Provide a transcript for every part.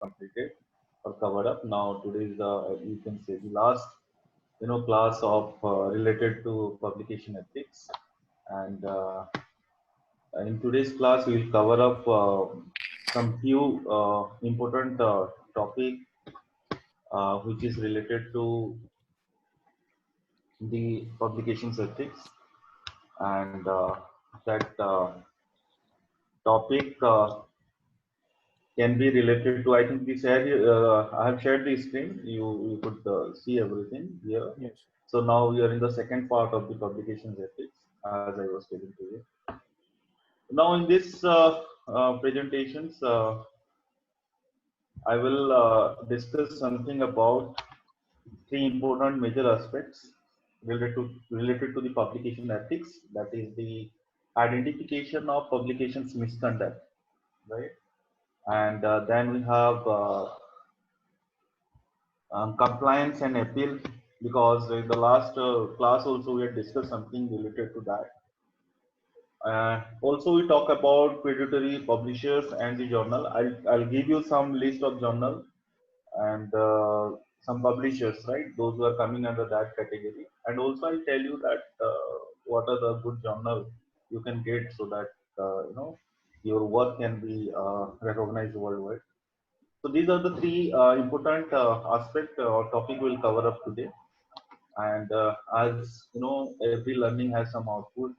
completed or covered up. Now today is the you can say the last class of related to publication ethics, and in today's class we will cover up some few important topic which is related to the publications ethics, and that topic can be related to, I think this area, I have shared the screen, you could see everything here. Yes. So now we are in the second part of the publications ethics, as I was telling to you. Now in this presentations, I will discuss something about three important major aspects related to the publication ethics. That is the identification of publications misconduct, right? And then we have compliance and appeal, because in the last class also we had discussed something related to that. Also, we talk about predatory publishers and the journal. I'll give you some list of journal and some publishers, right? Those who are coming under that category. And also, I'll tell you that what are the good journal you can get, so that your work can be recognized worldwide. So these are the three important aspect or topic we'll cover up today. And as you know, every learning has some output.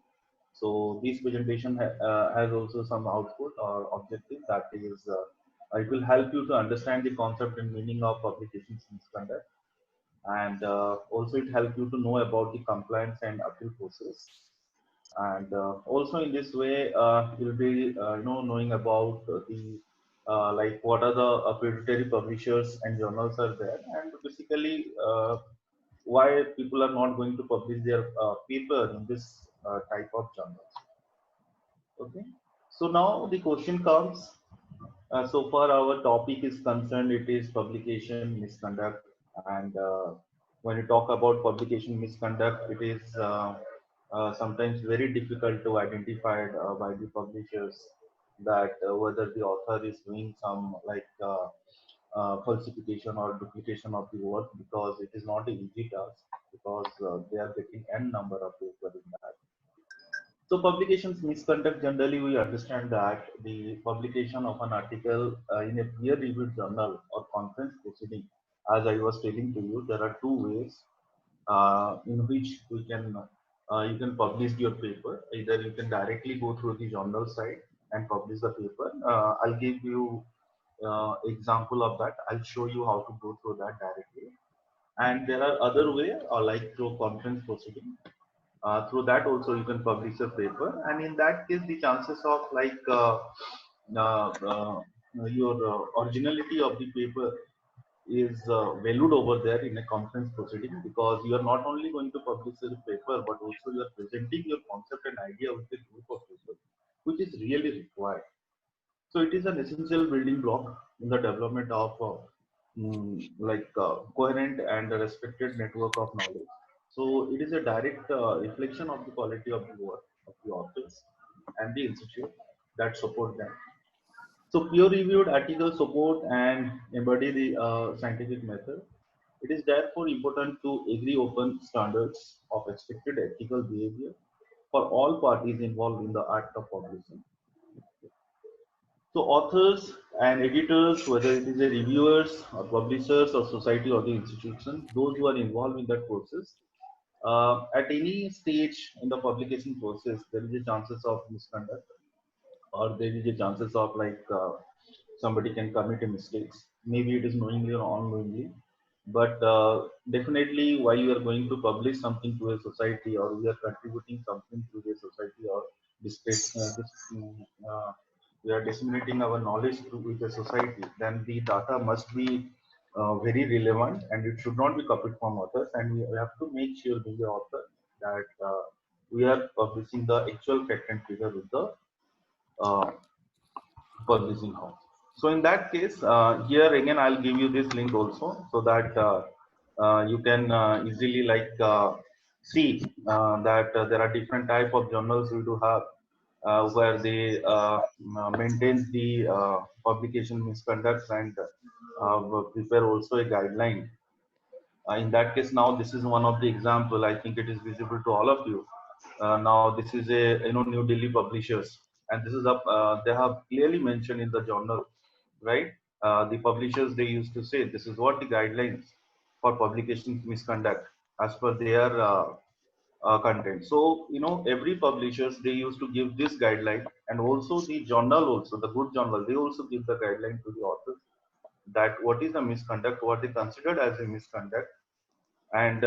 So this presentation has also some output or objective, that is, it will help you to understand the concept and meaning of publications misconduct, and also it helps you to know about the compliance and appeal process. And also in this way, you'll be knowing about the like what are the predatory publishers and journals are there, and basically why people are not going to publish their paper in this type of journals. Okay. So now the question comes. So far, our topic is concerned. It is publication misconduct, and when you talk about publication misconduct, it is sometimes very difficult to identify by the publishers that whether the author is doing some like falsification or duplication of the work, because it is not an easy task, because they are getting n number of paper in that. So publications misconduct, generally we understand that the publication of an article in a peer-reviewed journal or conference proceeding, as I was telling to you, there are two ways in which we can you can publish your paper. Either you can directly go through the journal site and publish the paper. I'll give you example of that. I'll show you how to go through that directly. And there are other way, like through conference proceeding. Through that also you can publish a paper, and in that case the chances of like uh, uh, your originality of the paper is valued over there in a conference proceeding, because you are not only going to publish the paper, but also you are presenting your concept and idea with a group of people, which is really required. So it is an essential building block in the development of coherent and a respected network of knowledge. So it is a direct reflection of the quality of the work of the authors and the institute that support them. So peer-reviewed articles support and embody the scientific method. It is therefore important to agree open standards of expected ethical behavior for all parties involved in the act of publishing. So authors and editors, whether it is a reviewers or publishers or society or the institution, those who are involved in that process, at any stage in the publication process, there is a chances of misconduct, or there is a chances of like somebody can commit a mistakes. Maybe it is knowingly or unknowingly, but definitely while you are going to publish something to a society, or we are contributing something to the society, or we are disseminating our knowledge to with the society, then the data must be very relevant, and it should not be copied from others, and we have to make sure being the author that we are publishing the actual fact and figure with the uh, publishing house. So in that case, here again I'll give you this link also, so that you can easily like see that there are different type of journals we do have. where they maintain the publication misconduct and prepare also a guideline. In that case, now this is one of the example. I think it is visible to all of you. Now this is a New Delhi publishers, and this is up. They have clearly mentioned in the journal, right? The publishers, they used to say this is what the guidelines for publication misconduct as per their content. So every publishers, they used to give this guideline, and also the journal, also the good journal, they also give the guideline to the authors that what is the misconduct, what they considered as a misconduct. And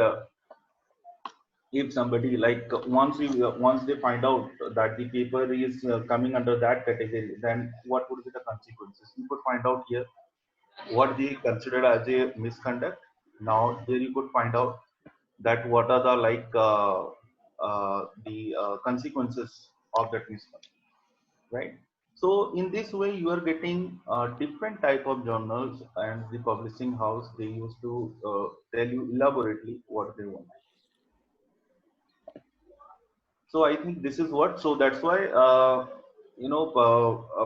if somebody, like, once they find out that the paper is coming under that category, then what would be the consequences? You could find out here what they considered as a misconduct. Now there you could find out that what are the, like, the consequences of that misconduct, right? So in this way you are getting different type of journals, and the publishing house, they used to tell you elaborately what they want. So I think this is what. So that's why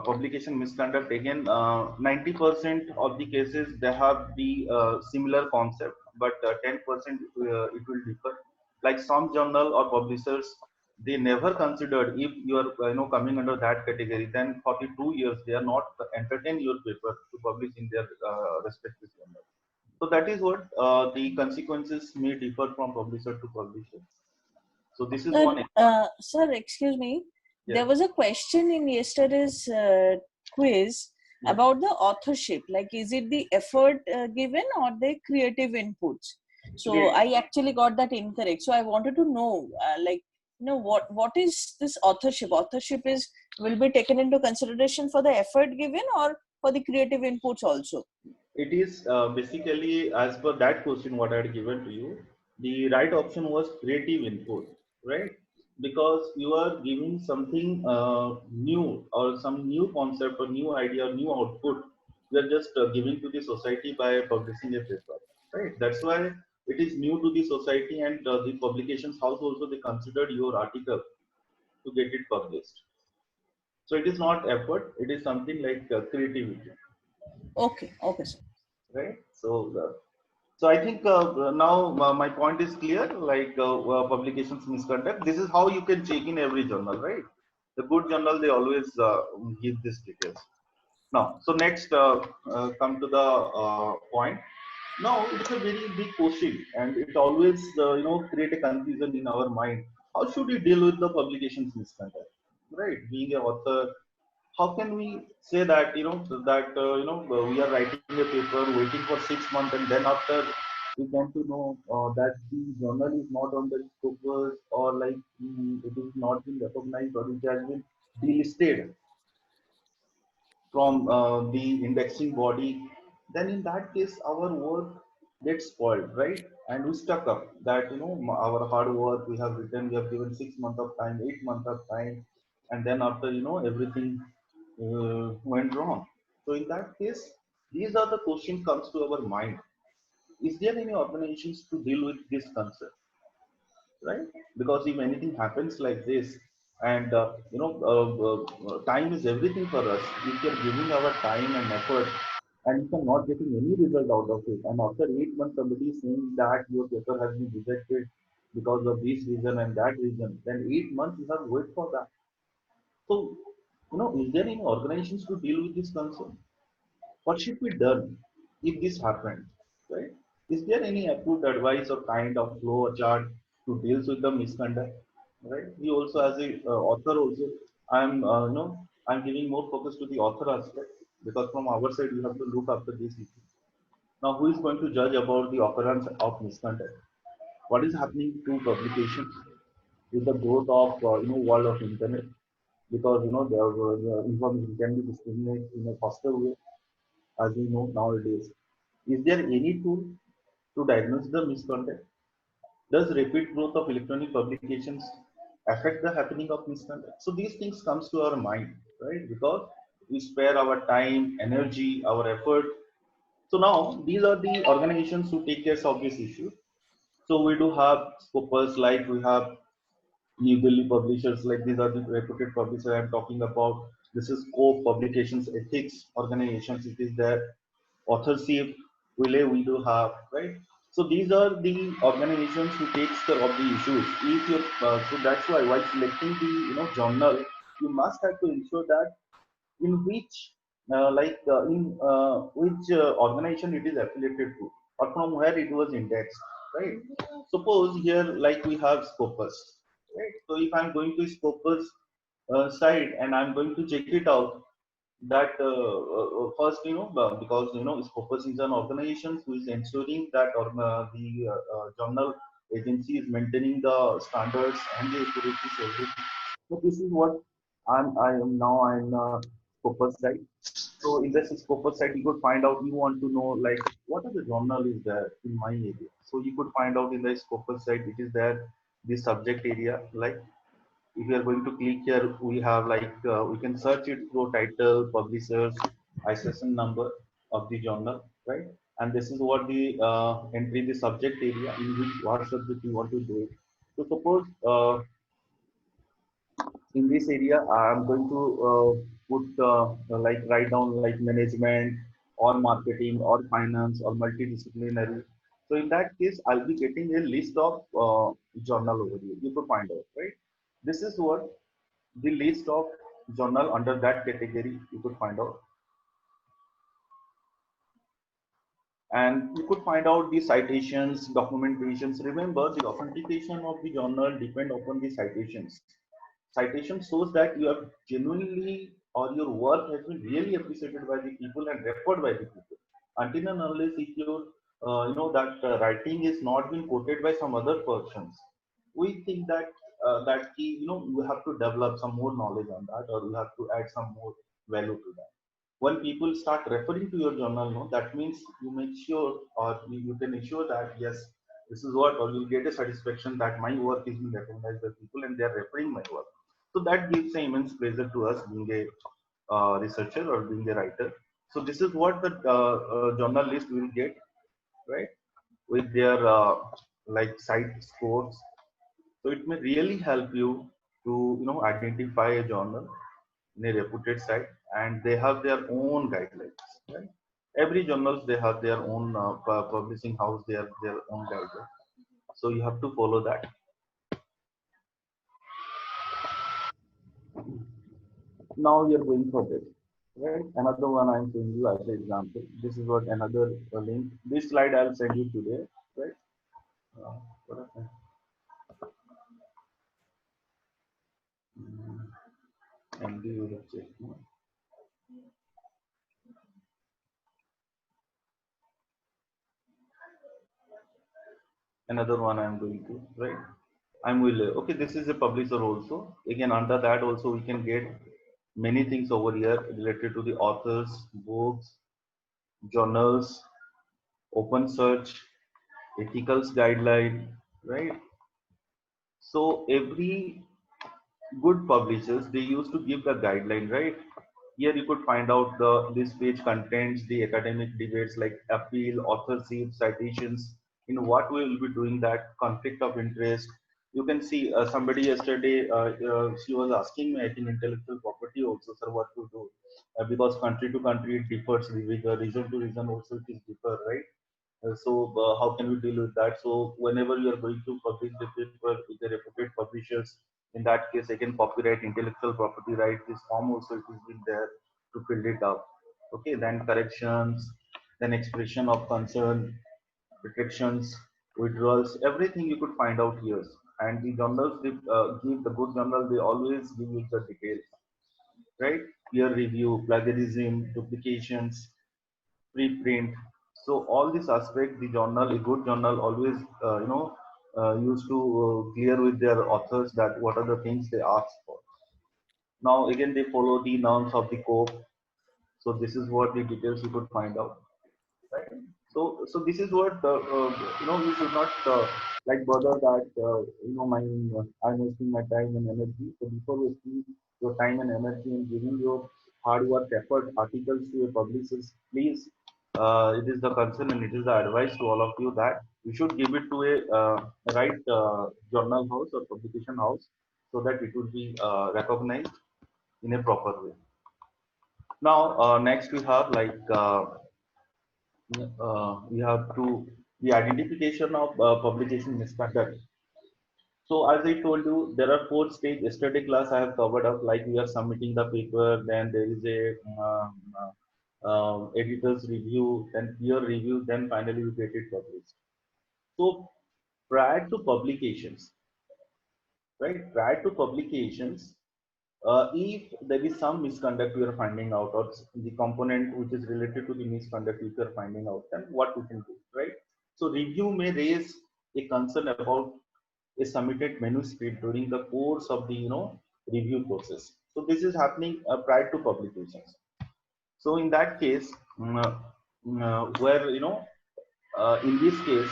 publication misconduct, again, 90% of the cases they have the similar concept, but 10% it will differ. Like some journal or publishers, they never considered if you are coming under that category, then 42 years they are not entertain your paper to publish in their respective journal. So that is what the consequences may differ from publisher to publisher. So this is one. Sir, excuse me. Yeah. There was a question in yesterday's quiz about the authorship. Like, is it the effort given or the creative inputs? So I actually got that incorrect. So I wanted to know, what is this authorship? Authorship will be taken into consideration for the effort given or for the creative inputs also? It is basically, as per that question what I had given to you, the right option was creative input, right? Because you are giving something new, or some new concept or new idea or new output. You are just giving to the society by publishing a paper, right? That's why it is new to the society, and the publications house also, they considered your article to get it published. So it is not effort; it is something like creativity. Okay, sir. Right. So I think now my point is clear. Like, publications misconduct. This is how you can check in every journal, right? The good journal, they always give these details. Now, so next, come to the point. Now, it's a very big question, and it always create a confusion in our mind. How should we deal with the publications misconduct? Right, being an author, how can we say that we are writing a paper, waiting for 6 months, and then after we come to know that the journal is not on the scopus, or like it is not been recognized, or it has been delisted from the indexing body, then in that case our work gets spoiled, right? And we stuck up that our hard work we have written, we have given 6 months of time, 8 months of time, and then after everything went wrong. So in that case, these are the questions comes to our mind. Is there any organizations to deal with this concept, right? Because if anything happens like this, and time is everything for us. If we are giving our time and effort, and if are not getting any result out of it, and after 8 months somebody is saying that your paper has been rejected because of this reason and that reason, then 8 months you have to wait for that. So, is there any organizations to deal with this concern? What should be done if this happened, right? Is there any approved advice or kind of flow or chart to deal with the misconduct, right? We also, as a author, also, I'm giving more focus to the author aspect, because from our side we have to look after these issues. Now, who is going to judge about the occurrence of misconduct? What is happening to publications with the growth of world of internet? Because the information can be disseminated in a faster way, as we know nowadays. Is there any tool to diagnose the misconduct? Does rapid growth of electronic publications affect the happening of misconduct? So these things comes to our mind, right? Because we spare our time, energy, our effort. So now these are the organizations who take care of this issue. So we do have scopers, like we have New Delhi publishers, like these are the reputed publishers I'm talking about. This is Scope Publications Ethics Organizations. It is their authorship. We do have, right? So these are the organizations who takes care of the issues. If you so that's why while selecting the journal, you must have to ensure that in which in which organization it is affiliated to, or from where it was indexed, right? Suppose here like we have Scopus, right? So if I'm going to Scopus site and I'm going to check it out, that first because Scopus is an organization who is ensuring that the journal agency is maintaining the standards and the accuracy, everything. So this is what I am now in Scopus site. So in this Scopus site, you could find out, you want to know like what are the journal is there in my area. So you could find out in the Scopus site, it is there, the subject area. Like if you are going to click here, we have like we can search it through title, publishers, ISSN number of the journal, right? And this is what the entry, the subject area in which what subject you want to do it. So suppose in this area, I'm going to put like write down like management or marketing or finance or multidisciplinary. So in that case, I'll be getting a list of journal over here. You could find out, right? This is what the list of journal under that category you could find out, and you could find out the citations, documentations. Remember, the authentication of the journal depend upon the citations. Citation shows that you have genuinely or your work has been really appreciated by the people and referred by the people. Until and unless if your that writing is not been quoted by some other persons, we think that you have to develop some more knowledge on that, or you have to add some more value to that. When people start referring to your journal, no, that means you make sure, or you can ensure that yes, this is what, or you'll get a satisfaction that my work is being recognized by people and they're referring my work. So that gives an immense pleasure to us being a researcher or being a writer. So this is what the journalist will get, right, with their like site scores. So it may really help you to identify a journal in a reputed site, and they have their own guidelines, right? Every journals they have their own publishing house, their own guidelines. So you have to follow that. Now we are going for this, right? Another one I'm showing you as an example. This is what another link. This slide I'll send you today, right? What happened? And you will check. Another one I'm going to, right? I'm will. Okay, this is a publisher also. Again, under that also we can get many things over here related to the authors, books, journals, open search, ethicals guideline, right? So every good publishers, they used to give the guideline, right? Here you could find out this page contains the academic debates like appeal, authorship, citations, in what we will be doing that, conflict of interest. You can see somebody yesterday, she was asking me, I think intellectual property also, sir, what to do? Because country to country it differs, region to region also it is differ, right? So how can we deal with that? So whenever you are going to publish the paper with the reputed publishers, in that case, again, copyright, intellectual property right, this form also it is been there to fill it up. Okay, then corrections, then expression of concern, retractions, withdrawals, everything you could find out here. And the journals, they give the good journal, they always give you the details, right? Peer review, plagiarism, duplications, preprint. So all these aspects, the journal, a good journal, always used to clear with their authors that what are the things they ask for. Now again, they follow the norms of the code. So this is what the details you could find out, right? So this is what you should not like bother that my I'm wasting my time and energy. So before wasting your time and energy and giving your hard work, effort, articles to your publishers, please, it is the concern and it is the advice to all of you that you should give it to a right journal house or publication house so that it will be recognized in a proper way. Now, next we have like we have to the identification of publication misconduct. So as I told you, there are 4 stages. Yesterday class I have covered up, like we are submitting the paper, then there is a editor's review, then peer review, then finally we get it published. So prior to publications, right? Prior to publications, if there is some misconduct we are finding out, or the component which is related to the misconduct we are finding out, then what we can do, right? So review may raise a concern about a submitted manuscript during the course of the review process. So this is happening prior to publications. So in that case, where in this case,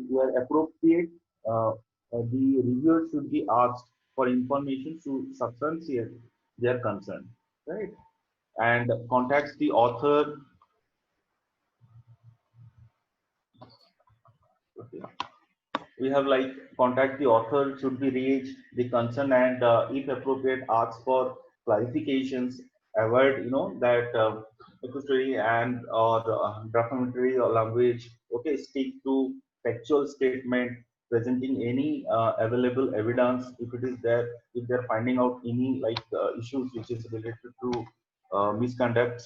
where appropriate, the reviewer should be asked for information to substantiate their concern, right? And contacts the author. Okay. We have like contact the author should be reached, the concern, and if appropriate, ask for clarifications. Avoid that accusatory and or defamatory language. Okay, stick to factual statement, presenting any available evidence if it is there. If they're finding out any like issues which is related to misconduct.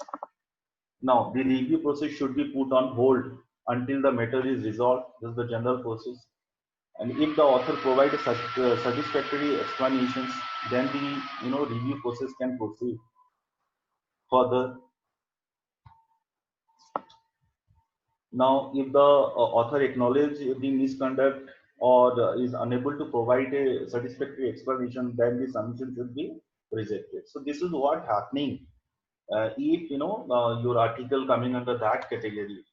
Now, the review process should be put on hold until the matter is resolved. This is the general process. And if the author provides such satisfactory explanations, then the review process can proceed further. Now, if the author acknowledges the misconduct or is unable to provide a satisfactory explanation, then the submission should be rejected. So this is what happening if your article coming under that category.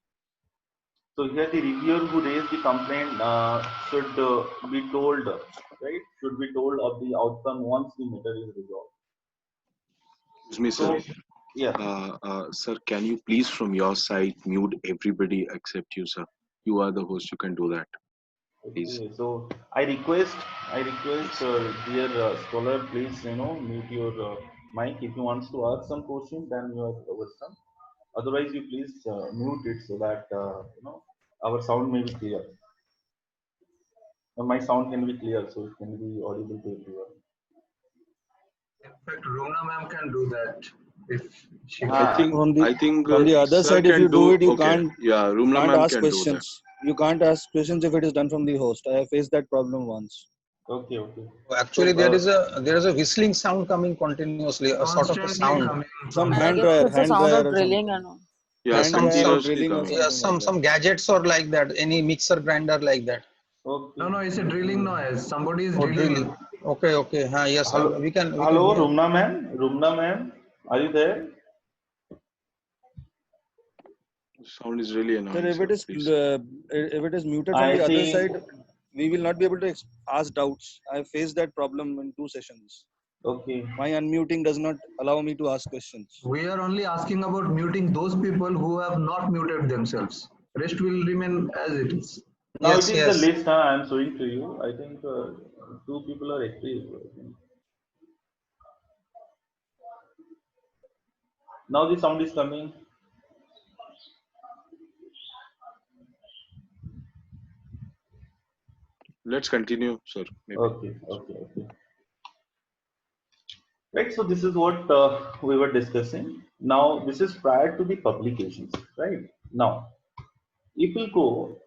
So here the reviewer who raised the complaint should be told, right? Should be told of the outcome once the matter is resolved. Excuse me, sir. So, yeah. Sir, can you please from your side mute everybody except you, sir? You are the host. You can do that. Please. Okay, so I request, dear scholar, please mute your mic. If you want to ask some question, then you are welcome. Otherwise, you please mute it so that our sound may be clear. My sound can be clear, so it can be audible to everyone. In fact, Rona ma'am can do that if she. I think on the other sir side, if can you do it, you okay. can't. Yeah, Rumla Can't ma'am ask can do that. questions. You can't ask questions if it is done from the host. I have faced that problem once. Okay, okay. Actually, So, there is a whistling sound coming continuously, a sort of a sound. Some I hand guess dryer, it's the hand sound dryer of or drilling something. and all. Yeah, Hand dryer or continuously drilling or coming. Yeah, something like that. some gadgets or like that. Any mixer grinder like that. okay. No, it's a drilling noise. Somebody is Oh, drilling. drilling. Okay. Yes, Hello, we can. hello, hear. Rumna ma'am, are you there? Sound is really annoying. Sir, if it is muted from I the other think- side, we will not be able to ask doubts. I faced that problem in 2 sessions. Okay. My unmuting does not allow me to ask questions. We are only asking about muting those people who have not muted themselves. Rest will remain as it is. Now Yes, it is yes. the list I am showing to you. I think 2 people are active. Now the sound is coming. Let's continue, sir. Maybe. Okay. Right, so this is what we were discussing. Now this is prior to the publications, right? Now, if we go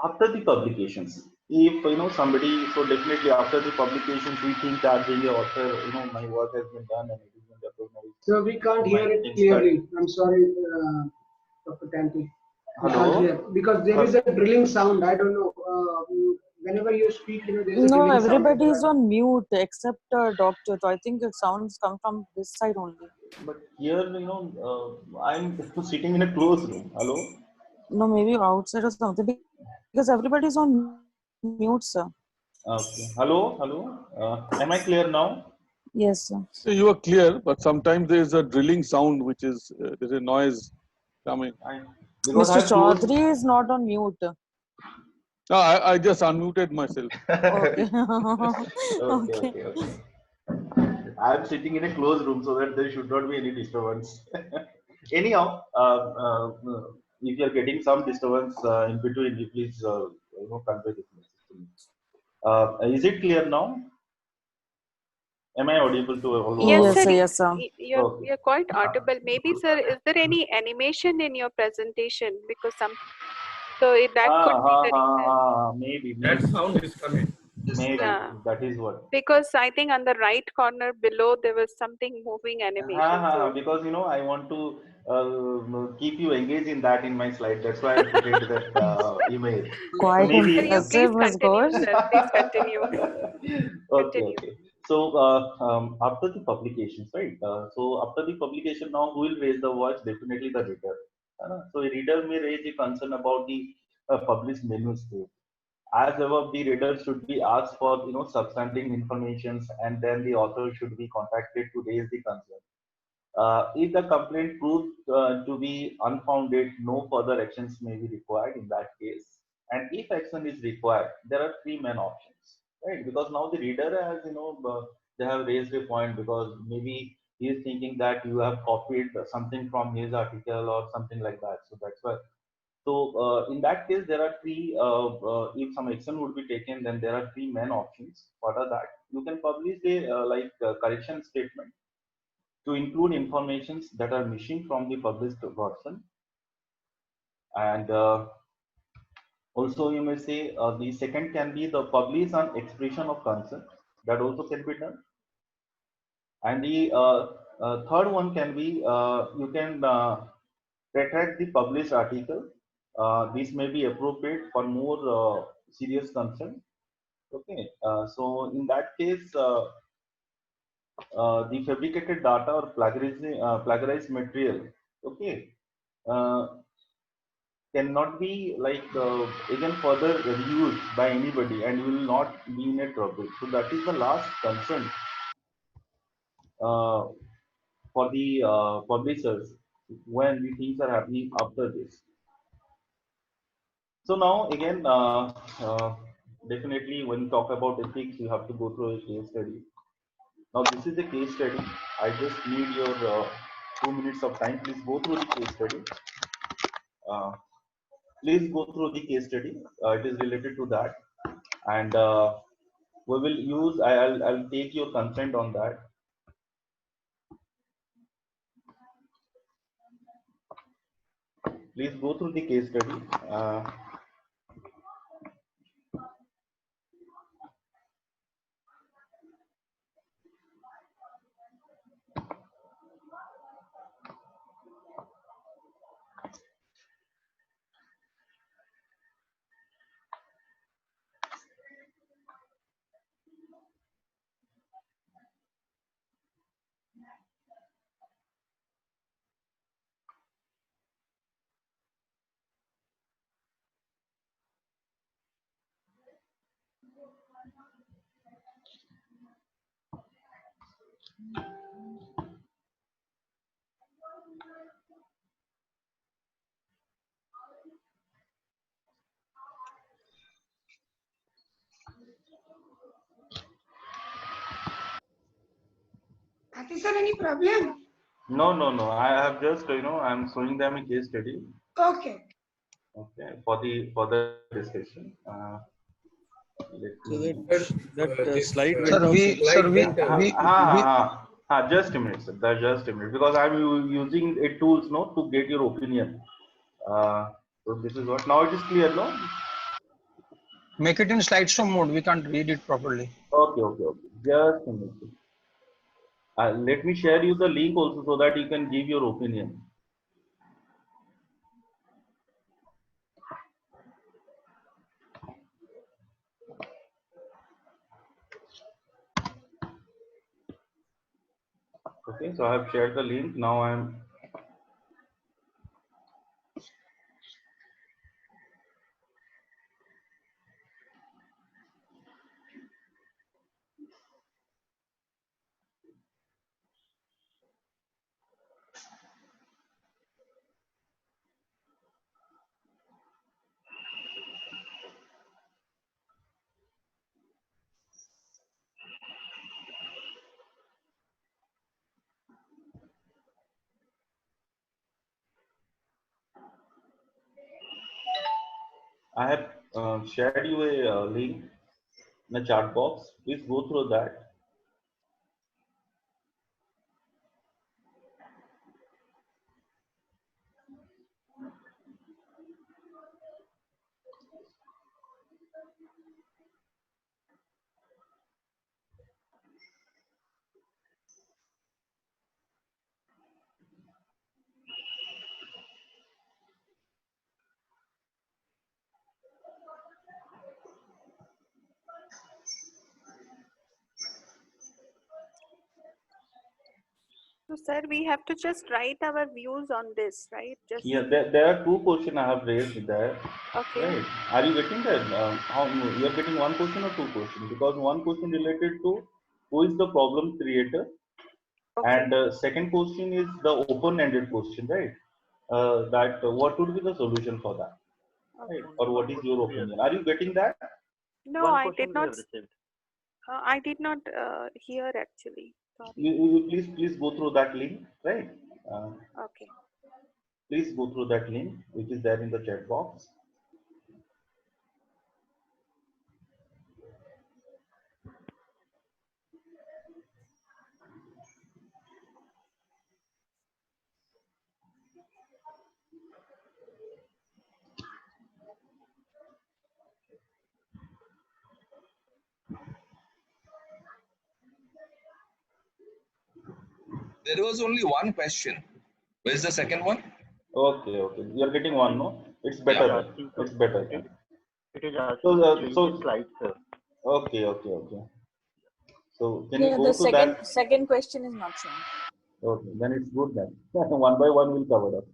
after the publications, if somebody, so definitely after the publications, we think that the author, my work has been done and it has been recognized. So we can't My hear it things clearly. I'm sorry, Dr. Tanti. We Hello? can't hear because there is a drilling sound. I don't know. Whenever you speak, there is a No, drilling everybody sound. is on mute except doctor. So I think the sounds come from this side only. But here, I'm sitting in a closed room. Hello? No, maybe outside or something because everybody is on mute, sir. Okay. Hello? Am I clear now? Yes, sir. So you are clear, but sometimes there is a drilling sound, which is there's a noise coming. Because Mr. I've closed- Chaudhary is not on mute. No, I just unmuted myself. Okay. Okay, Okay. okay, okay. I'm sitting in a closed room so that there should not be any disturbance. Anyhow, if you're getting some disturbance in between, you please convey this message to me. Is it clear now? Am I audible to all of Yes, Yes, sir. you? sir. Yes, sir. Okay. You're quite audible. Maybe, sir, is there any animation in your presentation? Because that could be the reason. Maybe, That maybe, sound is coming. maybe. Yeah, That is what. because I think on the right corner below there was something moving animation. So Because I want to keep you engaged in that in my slide. That's why I put it that image. So Quite sir, maybe. you please impressive, Miss continue, Ghosh. sir. Please continue. Okay, Continue. okay. So after the publications, right? So after the publication, now who will raise the voice? Definitely the reader. So a reader may raise a concern about the published manuscript. As above, the reader should be asked for substantive informations, and then the author should be contacted to raise the concern. If the complaint proves to be unfounded, no further actions may be required in that case. And if action is required, there are three main options, right? Because now the reader has, they have raised a point because maybe he is thinking that you have copied something from his article or something like that. So that's why. So in that case, there are three. If some action would be taken, then there are three main options. What are that? You can publish a correction statement to include informations that are missing from the published version, and also you may say the second can be the publish an expression of concern, that also can be done, and the third one can be you can retract the published article. This may be appropriate for more serious concern. Okay, so in that case the fabricated data or plagiarized material, okay, uh, cannot be again further reused by anybody and will not be in a trouble. So that is the last concern uh, for the publishers when the things are happening after this. So now again, definitely when you talk about ethics, you have to go through a case study. Now this is a case study. I just need your 2 minutes of time. Please go through the case study. Uh, please go through the case study. It is related to that, and we will use. I'll take your consent on that. Please go through the case study. Is there any problem? No, no, no. I have just I'm showing them a case study. Okay. Okay, for the discussion. Let So me. that slide Sir, went off. Just a minute, sir. Just a minute, because I'm using a tools, no, to get your opinion. So this is what. Now it is clear, no? Make it in slideshow mode. We can't read it properly. Okay, okay, okay. Just a minute. Let me share you the link also so that you can give your opinion. Okay, so I have shared the link. Now I'm. I have shared you a link in the chat box. Please go through that. So, sir, we have to just write our views on this, right? Just Yeah, there are two questions I have raised there. okay. Right. Are you getting that? How you are getting one question or two questions? Because one question related to who is the problem creator, Okay. and second question is the open-ended question, right? That what would be the solution for that, right? Or what is your opinion? Are you getting that? No, I did not. I did not hear actually. Sorry. You please go through that link, right? Okay. Please go through that link which is there in the chat box. There was only one question. Where's the second one? Okay, okay. You are getting one, no? It's better. Yeah. Then. It's better. Then. It is asking So slides, sir. okay, okay, okay. So can you Yeah, go the to that? second question is not shown. Okay, then it's good then. One by one we'll cover up.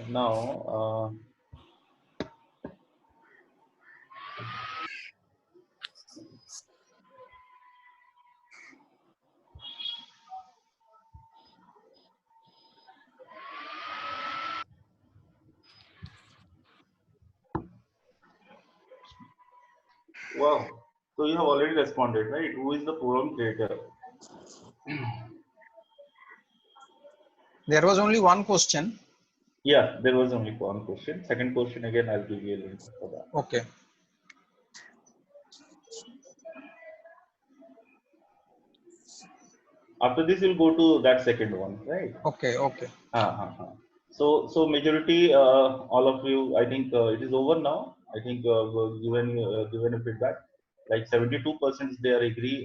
Now, wow. So you have already responded, right? Who is the problem creator? There was only one question. Yeah, there was only one question. Second question again, I'll give you a link for that. Okay. After this, we'll go to that second one, right? Okay. Okay. So majority, all of you, I think it is over now. I think given a feedback, like 72% they are agree.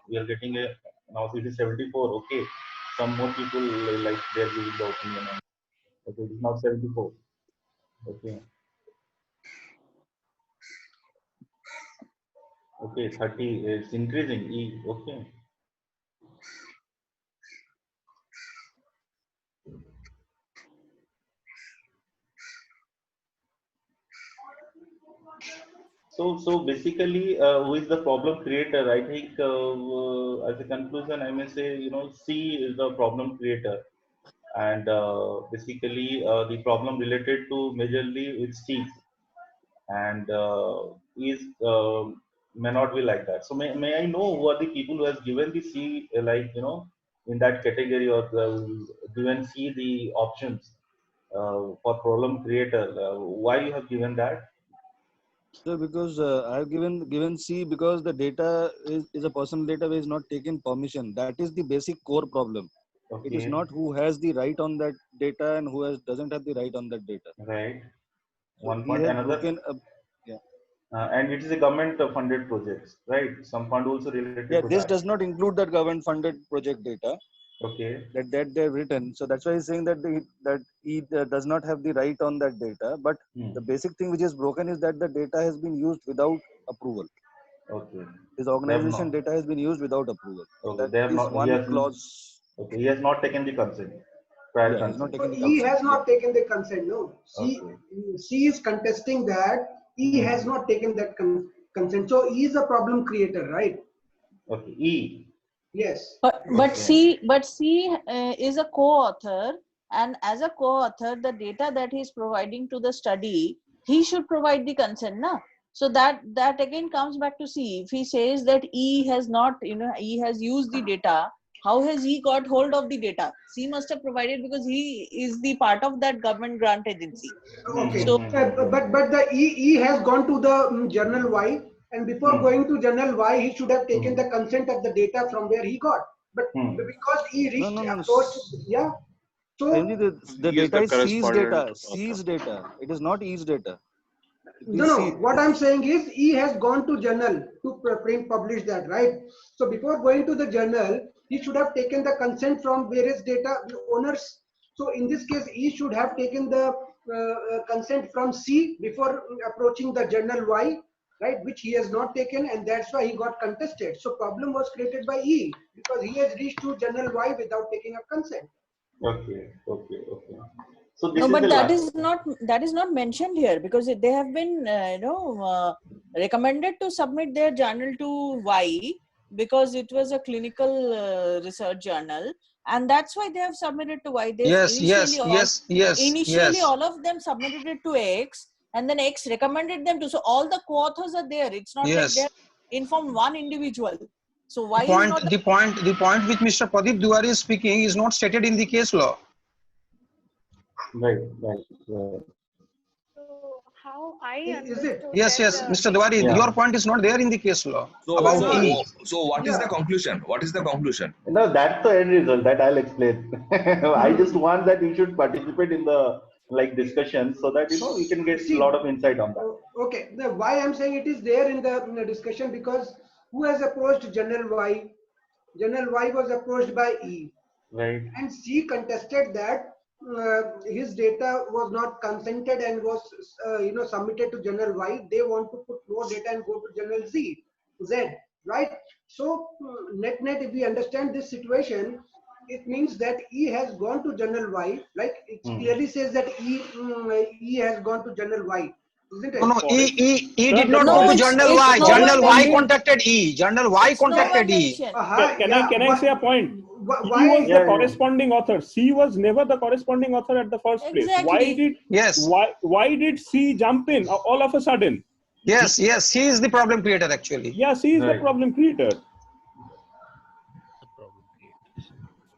We are getting a now it is 74. Okay, some more people like they are giving the opinion. Okay, it is now 74. Okay. Okay, 30. It's increasing. E. Okay. So basically, who is the problem creator? I think as a conclusion, I may say, C is the problem creator, and basically the problem related to majorly with C, and is may not be like that. So may I know who are the people who has given the C in that category, or given C the options for problem creator? Why you have given that? So because I have given C because the data is a personal data which is not taken permission. That is the basic core problem. Okay. It is not who has the right on that data and who doesn't have the right on that data. Right. So One point another. Yeah. And it is a government funded project, right? Some fund also related Yeah, to this that. does not include that government funded project data. Okay. That they've written. So that's why he's saying that he does not have the right on that data. But the basic thing which is broken is that the data has been used without approval. Okay. His organization data has been used without approval. Okay. That They have is not. one clause. Okay. He has not taken the consent. Prior Yeah, he's not consent. taken the He consent. has not taken the consent. No. Okay. C is contesting that he has not taken that consent. So he is a problem creator, right? Okay. E. Yes. But C is a co-author, and as a co-author, the data that he is providing to the study, he should provide the consent, na? So that again comes back to C. If he says that E has not, he has used the data, How has he got hold of the data? C must have provided because he is the part of that government grant agency. Okay, So, but the E has gone to the journal Y, and before going to journal Y, he should have taken the consent of the data from where he got. But because he reached approached, yeah. So the data is C's data. C's data. It is not E's data. No. What I'm saying is E has gone to journal to print publish that, right? So before going to the journal, he should have taken the consent from various data owners. So in this case, E should have taken the consent from C before approaching the journal Y, right? Which he has not taken, and that's why he got contested. So problem was created by E because he has reached to journal Y without taking a consent. Okay. So this no, but is that is not mentioned here because they have been recommended to submit their journal to Y because it was a clinical research journal, and that's why they have submitted to Y. Initially, all of them submitted it to X, and then X recommended them to. So all the co-authors are there. It's not like they informed one individual. So why the point which Mr. Pradeep Duwari is speaking is not stated in the case law. Right. So how I understood Yes, Mr. Duwari, your point is not there in the case law about E. So what is the conclusion? What is the conclusion? No, that's the end result that I'll explain. I just want that you should participate in the discussion so that we can get a lot of insight on that. Okay, why I'm saying it is there in the discussion because who has approached General Y? General Y was approached by E. Right. And C contested that his data was not consented and was submitted to General Y. They want to put more data and go to General Z, right? So net if we understand this situation, it means that E has gone to General Y. Like it clearly says that E has gone to General Y. Isn't it? No, E did not go to Journal Y. Journal Y contacted E. Journal Y contacted E. Can I say a point? He was the corresponding author. C was never the corresponding author at the first place. Why did C jump in all of a sudden? Yes, he is the problem creator actually. Yes, he is the problem creator.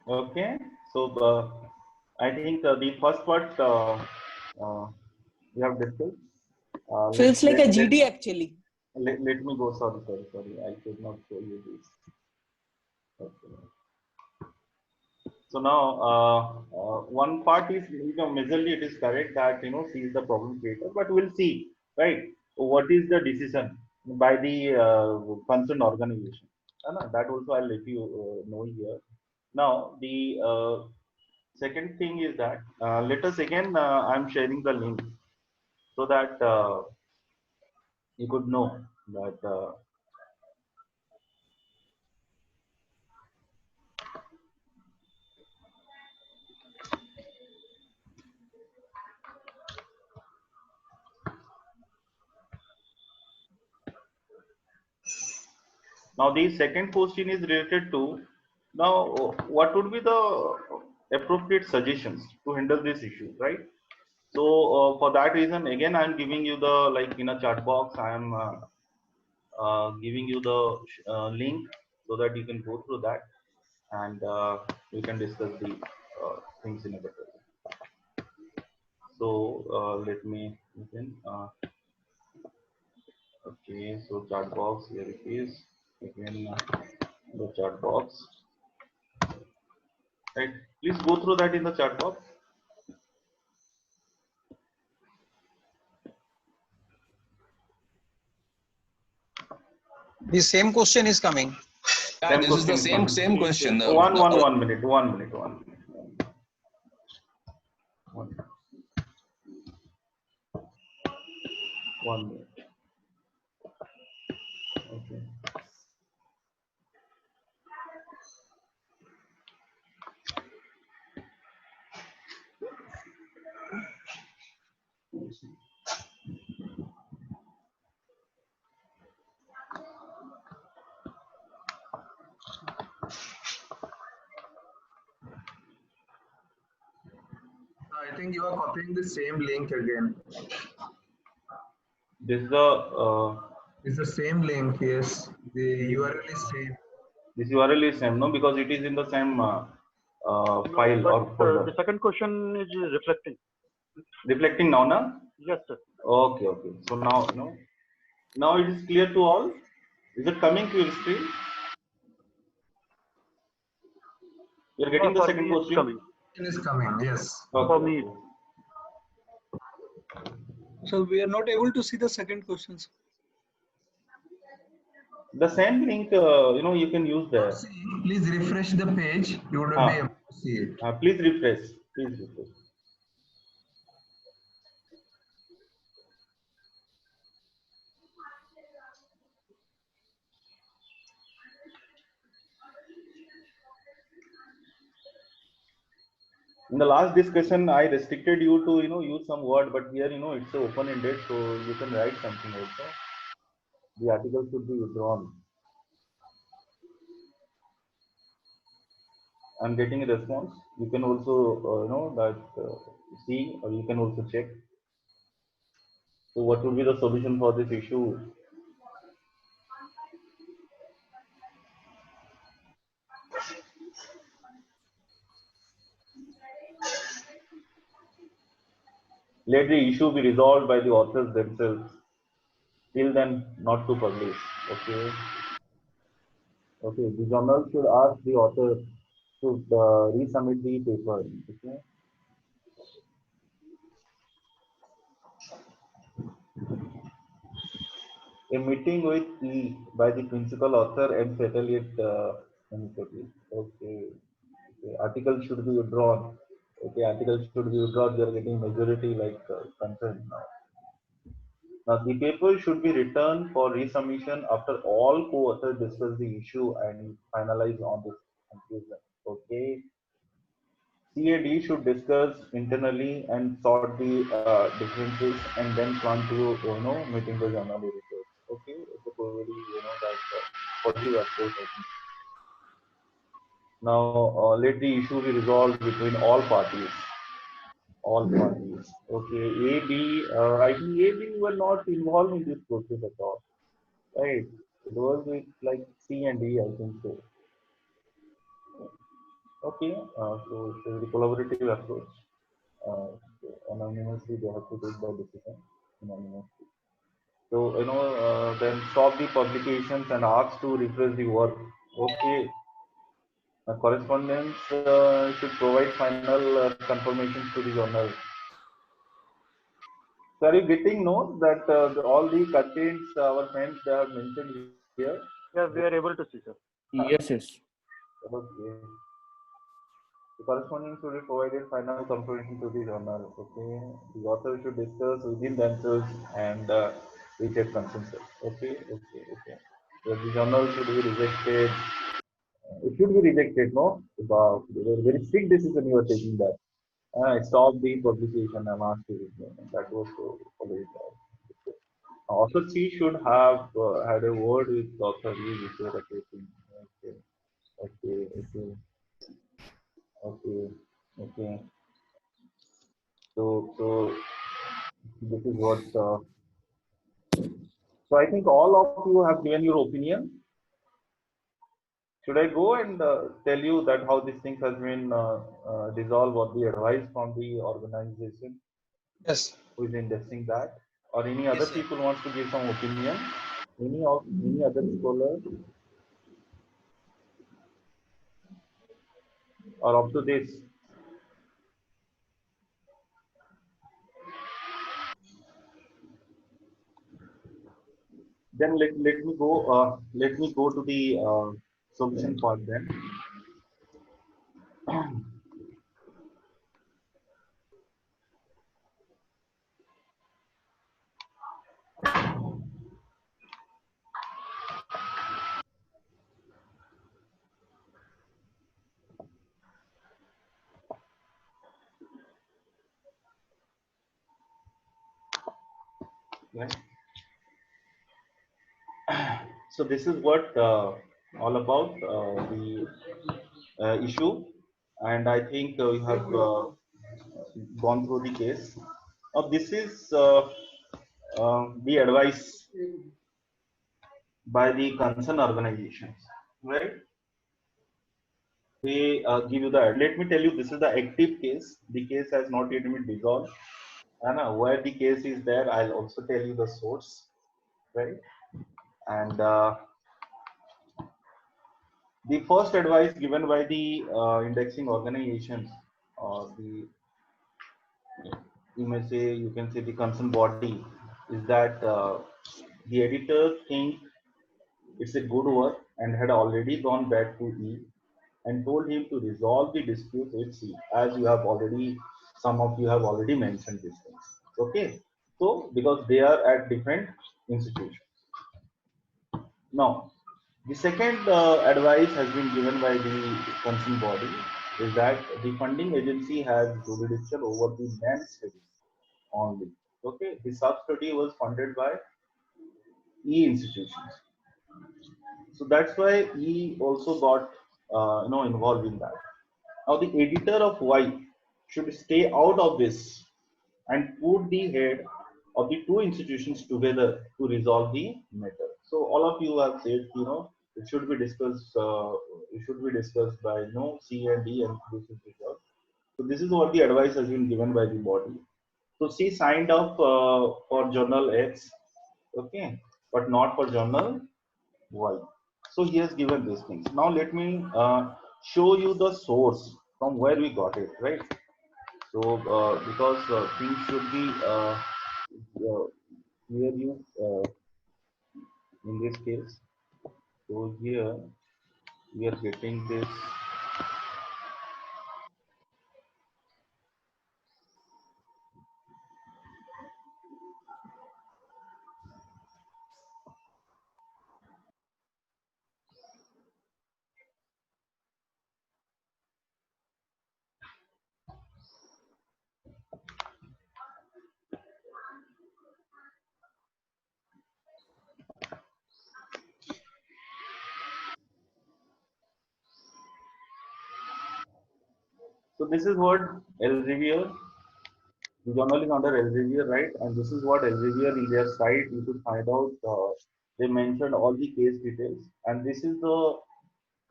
Okay, so I think the first part we have discussed. Feels like a GD actually. Let me go. Sorry. I could not show you this. Okay. So now one part is majorly it is correct that C is the problem creator, but we'll see what is the decision by the concerned organization. That also I'll let you know here. Now the second thing is that let us again I'm sharing the link so that you could know that now the second question is related to now what would be the appropriate suggestions to handle this issue, right? So for that reason, again, I'm giving you the in a chat box, I am giving you the link so that you can go through that and we can discuss the things in a better way. So let me begin. Okay, so chat box, here it is. Again, the chat box. Right, please go through that in the chat box. The same question is coming. Yeah, this is the same question. One minute. One minute. Okay. I think you are copying the same link again. This is the It's the same link, yes. The URL is same. This URL is same, no, because it is in the same file but, or folder. the second question is reflecting. Reflecting now, na? Yes, sir. Okay, okay. So now, now it is clear to all. Is it coming to your screen? You are getting the second question. Coming. It is coming. Yes. Okay. For me. So we are not able to see the second questions. The same link, you can use there. Please refresh the page. You would be able to see it. Please refresh. Please refresh. In the last discussion, I restricted you to use some word, but here it's open-ended, so you can write something also. The article should be withdrawn. I'm getting a response. You can also see, or you can also check. So what would be the solution for this issue? Let the issue be resolved by the authors themselves. Till then, not to publish. Okay. Okay. The journal should ask the author to resubmit the paper. Okay. A meeting with E by the principal author and settle it amicably. Okay. Okay. Article should be withdrawn. Okay. Article should be withdrawn. You are getting majority like consent now. Now, the paper should be returned for resubmission after all co-authors discuss the issue and finalize on this conclusion. Okay. CAD should discuss internally and sort the differences and then plan to meeting the journal editors. Okay. It's a probably that for the approach. Now let the issue be resolved between all parties. All parties. Okay. A, B, I think A, B were not involved in this process at all. Right. It was with like C and D, I think so. Okay. So it's the collaborative approach. So anonymously they have to take the decision anonymously. So then stop the publications and ask to refresh the work. Okay. Correspondence should provide final confirmations to the journal. So are you getting note that all the contents our friends they have mentioned here? Yeah, we are able to see, sir. Yes, yes. Okay. The corresponding should be provided final confirmation to the journal. Okay. The author should discuss within themselves and reach a consensus. Okay. Okay. Okay. So the journal should be rejected. It should be rejected, no? Very strict decision you are taking that. Stop the publication and ask to that was always author C should have had a word with author E before approaching. Okay. Okay. Okay. Okay. Okay. So this is what. So I think all of you have given your opinion. Should I go and tell you that how this thing has been resolved or the advice from the organization? Yes. Who is investing that? Or any other people wants to give some opinion? Any other scholar? Or up to this? Then let me go to the solution part then. Right. So this is what all about the issue, and I think you have gone through the case. Now this is the advice by the concerned organizations, right? they give you the. Let me tell you, this is the active case. The case has not yet been dissolved. And where the case is there, I'll also tell you the source, right? And the first advice given by the indexing organizations, or the, you can say the concerned body, is that the editor think it's a good work and had already gone back to E and told him to resolve the dispute with C, as you have already, some of you have already mentioned these things. Okay, so because they are at different institutions. Now, the second advice has been given by the concerned body is that the funding agency has jurisdiction over the main study only. Okay, the sub study was funded by E institutions. So that's why E also got involved in that. Now the editor of Y should stay out of this and put the head of the two institutions together to resolve the matter. So all of you have said, it should be discussed. It should be discussed by C and D, and this is resolved. So this is what the advice has been given by the body. So C signed up for journal X, okay, but not for journal Y. So he has given these things. Now let me show you the source from where we got it, right? So because things should be clear you in this case. So here we are getting this. So this is what Elsevier, the journal is under Elsevier, right? And this is what Elsevier in their site, you could find out, they mentioned all the case details. And this is the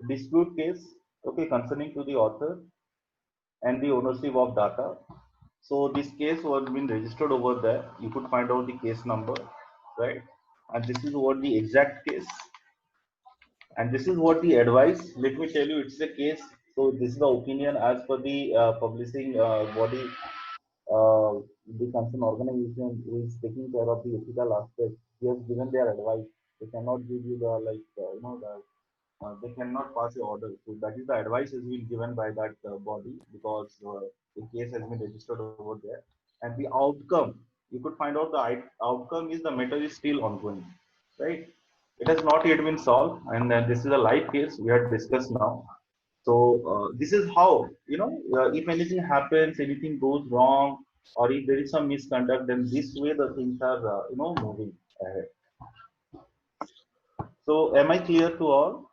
dispute case, okay, concerning to the author and the ownership of data. So this case was been registered over there. You could find out the case number, right? And this is what the exact case. And this is what the advice. Let me tell you, it's a case. So this is the opinion as per the publishing body, the concerned organization who is taking care of the ethical aspect. He has given their advice. They cannot give you the they cannot pass a order. So that is the advice has been given by that body, because the case has been registered over there. And the outcome, you could find out the outcome is the matter is still ongoing, right? It has not yet been solved, and this is a live case we have discussed now. So this is how, if anything happens, anything goes wrong, or if there is some misconduct, then this way the things are, moving ahead. So am I clear to all?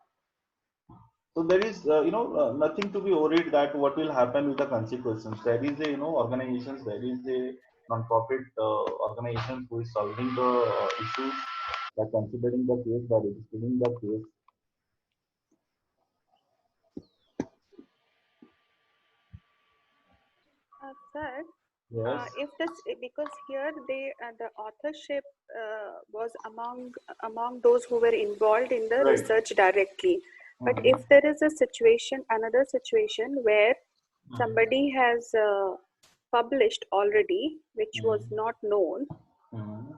So there is, nothing to be worried that what will happen with the consequences. There is a, organizations, there is a non-profit organization who is solving the issues by considering the case, by registering the case. Sir, Yes. if this, because here the authorship was among those who were involved in the Right. research directly. But if there is a situation, another situation where somebody has published already, which was not known,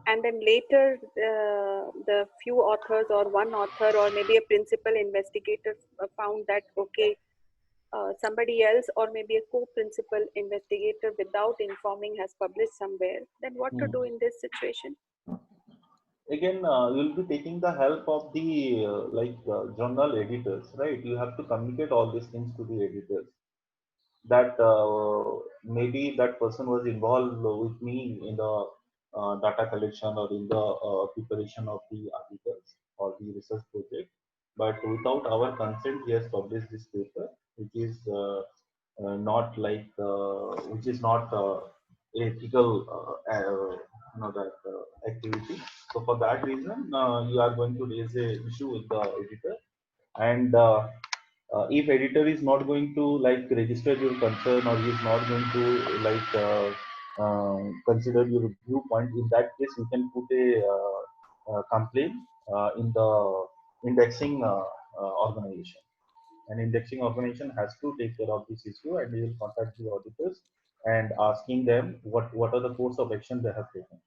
and then later the few authors or one author or maybe a principal investigator found that, okay, somebody else or maybe a co-principal investigator without informing has published somewhere, then what to do in this situation? Again, you'll be taking the help of the journal editors, right? You have to communicate all these things to the editors. That maybe that person was involved with me in the data collection or in the preparation of the articles or the research project, but without our consent, he has published this paper, which is not which is not ethical, activity. So for that reason, you are going to raise a issue with the editor, and if editor is not going to like register your concern or is not going to like consider your viewpoint, in that case you can put a complaint in the indexing organization. An indexing organization has to take care of this issue, and we will contact the auditors and asking them what are the course of action they have taken.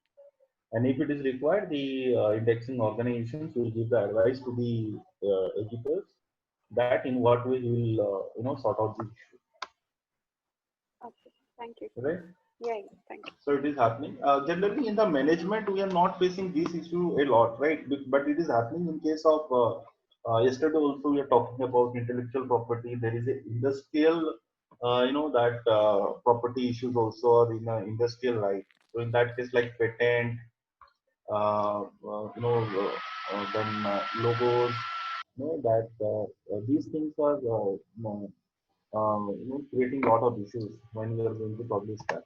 And if it is required, the indexing organizations will give the advice to the editors that in what way you will sort out the issue. Okay, thank you. Right? Yeah, thank you. So it is happening. Generally, in the management, we are not facing this issue a lot, right? But it is happening in case of yesterday also we are talking about intellectual property. There is a industrial, that property issues also are in industrial life. So in that case, like patent, then logos, that these things are creating a lot of issues when we are going to publish that.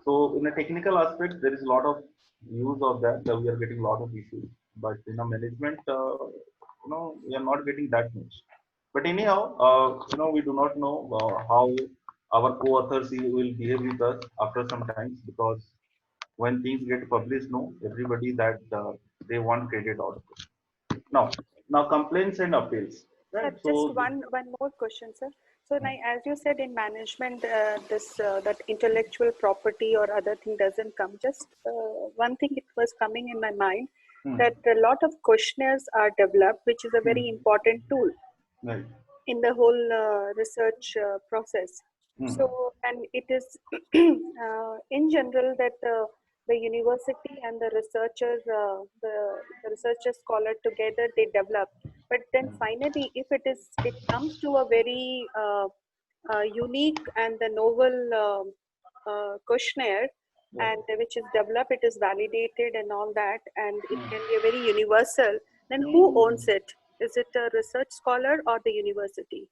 So in a technical aspect, there is a lot of use of that. We are getting a lot of issues, but in a management, we are not getting that much. But anyhow, we do not know how our co-authors will behave with us after some time, because when things get published, no, everybody that they want credit out of it. Now complaints and appeals. Right. Sir, just one more question, sir. So now, as you said, in management, that intellectual property or other thing doesn't come. Just one thing it was coming in my mind, that a lot of questionnaires are developed, which is a very important tool in the whole research process. So, and it is in general that the university and the researcher, the researcher scholar together, they develop. But then finally, if it comes to a very unique and the novel questionnaire, and which is developed, it is validated and all that, and it can be a very universal, then who owns it? Is it a research scholar or the university?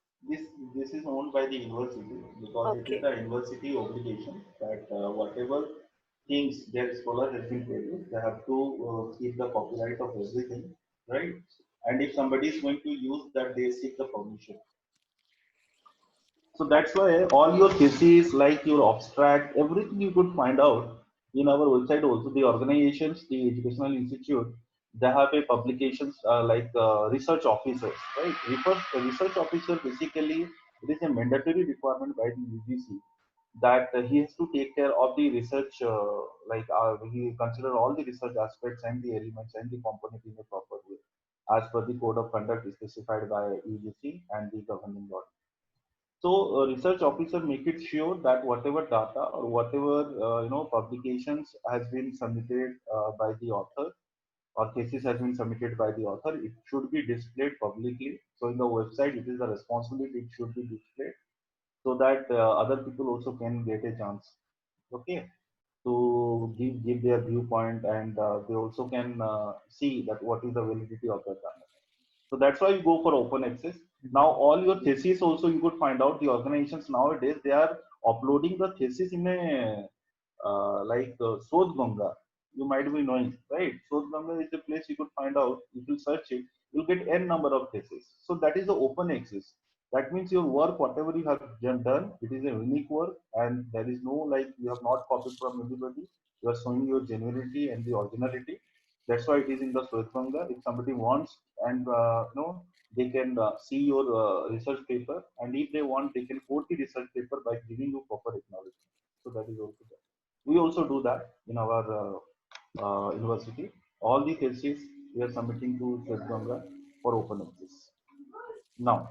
This is owned by the university, because it is the university obligation that whatever things their scholar has been produced, they have to keep the copyright of everything, right? And if somebody is going to use that, they seek the permission. So that's why all your thesis, like your abstract, everything you could find out in our website. Also, the organizations, the educational institute, they have a publications like research officers, right? Research officer, basically it is a mandatory requirement by the UGC that he has to take care of the research, he consider all the research aspects and the elements and the component in a proper way, as per the code of conduct specified by UGC and the governing body. So research officer make it sure that whatever data or whatever publications has been submitted by the author, or thesis has been submitted by the author, it should be displayed publicly. So in the website, it is the responsibility, it should be displayed, so that other people also can get a chance, okay, to give their viewpoint, and they also can see that what is the validity of the data. So that's why you go for open access. Now all your thesis also, you could find out the organizations nowadays, they are uploading the thesis in a Sodhganga. You might be knowing, right? Sodhganga is the place you could find out. If you search it, you'll get n number of theses. So that is the open access. That means your work, whatever you have done, it is a unique work, and there is no like you have not copied from anybody. You are showing your genuinity and the originality. That's why it is in the Sodhganga. If somebody wants, and they can see your research paper, and if they want, they can quote the research paper by giving you proper acknowledgement. So that is also there. We also do that in our university. All the theses we are submitting to Sodhganga for open access. Now,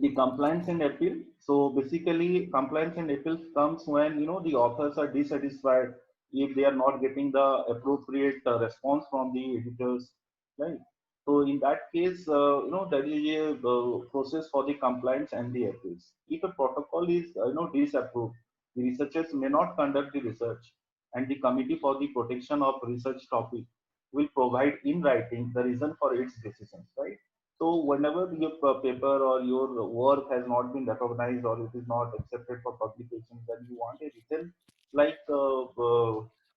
the compliance and appeal. So basically, compliance and appeals comes when the authors are dissatisfied if they are not getting the appropriate response from the editors, right? So in that case, there is a process for the compliance and the appeals. If a protocol is disapproved, the researchers may not conduct the research, and the Committee for the Protection of Research Topic will provide in writing the reason for its decisions, right? So whenever your paper or your work has not been recognized or it is not accepted for publication, then you want a written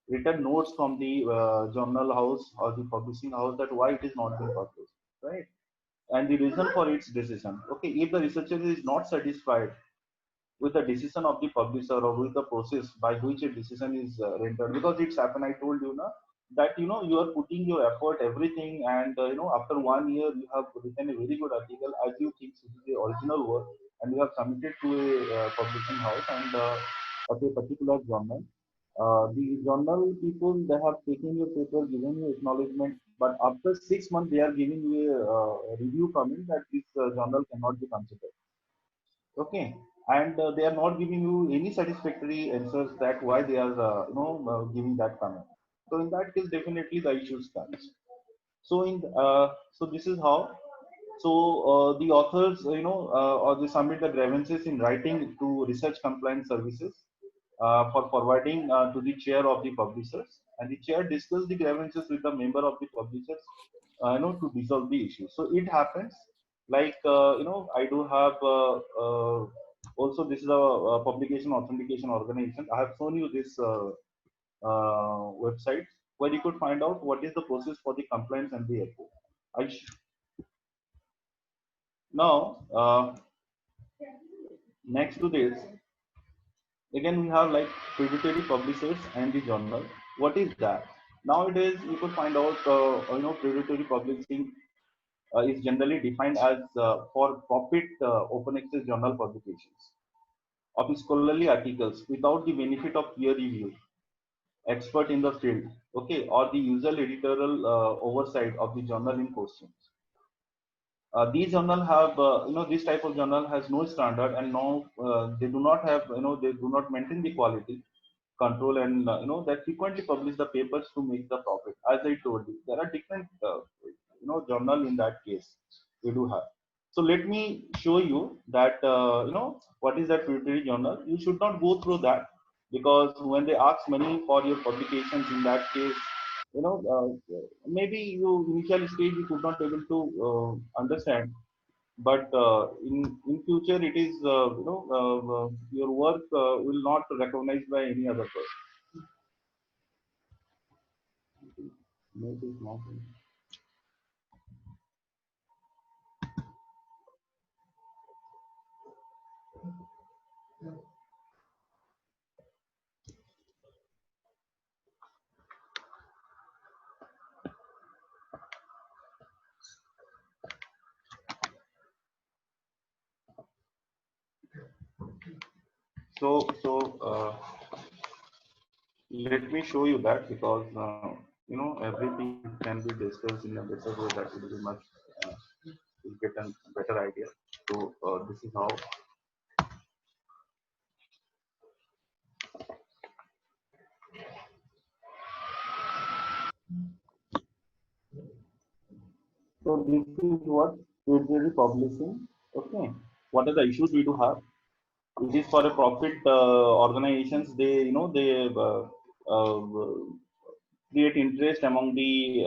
written notes from the journal house or the publishing house that why it is not being published, right? and the reason for its decision. Okay, if the researcher is not satisfied with the decision of the publisher or with the process by which a decision is rendered, because it's happened, I told you now, that you are putting your effort, everything, and after 1 year you have written a very good article as you think this is the original work, and you have submitted to a publishing house and of a particular journal. The journal people, they have taken your paper, given you acknowledgement, but after 6 months they are giving you a review comment that this journal cannot be considered. Okay, and they are not giving you any satisfactory answers that why they are giving that comment. So in that case, definitely the issue stands. So so this is how. So the authors, or they submit the grievances in writing to Research Compliance Services for forwarding to the chair of the publishers, and the chair discuss the grievances with the member of the publishers, to resolve the issue. So it happens like I do have also, this is a publication authentication organization. I have shown you this website where you could find out what is the process for the compliance and the echo. Now next to this, again we have like predatory publishers and the journal. What is that? Nowadays you could find out predatory publishing is generally defined as for profit open access journal publications of scholarly articles without the benefit of peer review, expert in the field, okay, or the usual editorial oversight of the journal in question. These journal have, this type of journal has no standard, and no, they do not have, they do not maintain the quality control, and that frequently publish the papers to make the profit. As I told you, there are different, journal in that case we do have. So let me show you that, what is that predatory journal. You should not go through that, because when they ask money for your publications, in that case, maybe you initial stage you could not able to understand, but in future it is, your work will not recognized by any other person. Maybe not. So let me show you that, because everything can be discussed in a better way. That will be much, you'll get a better idea. So this is how. So this is what predatory publishing. Okay, what are the issues we do have? It is for a profit organizations. They create interest among the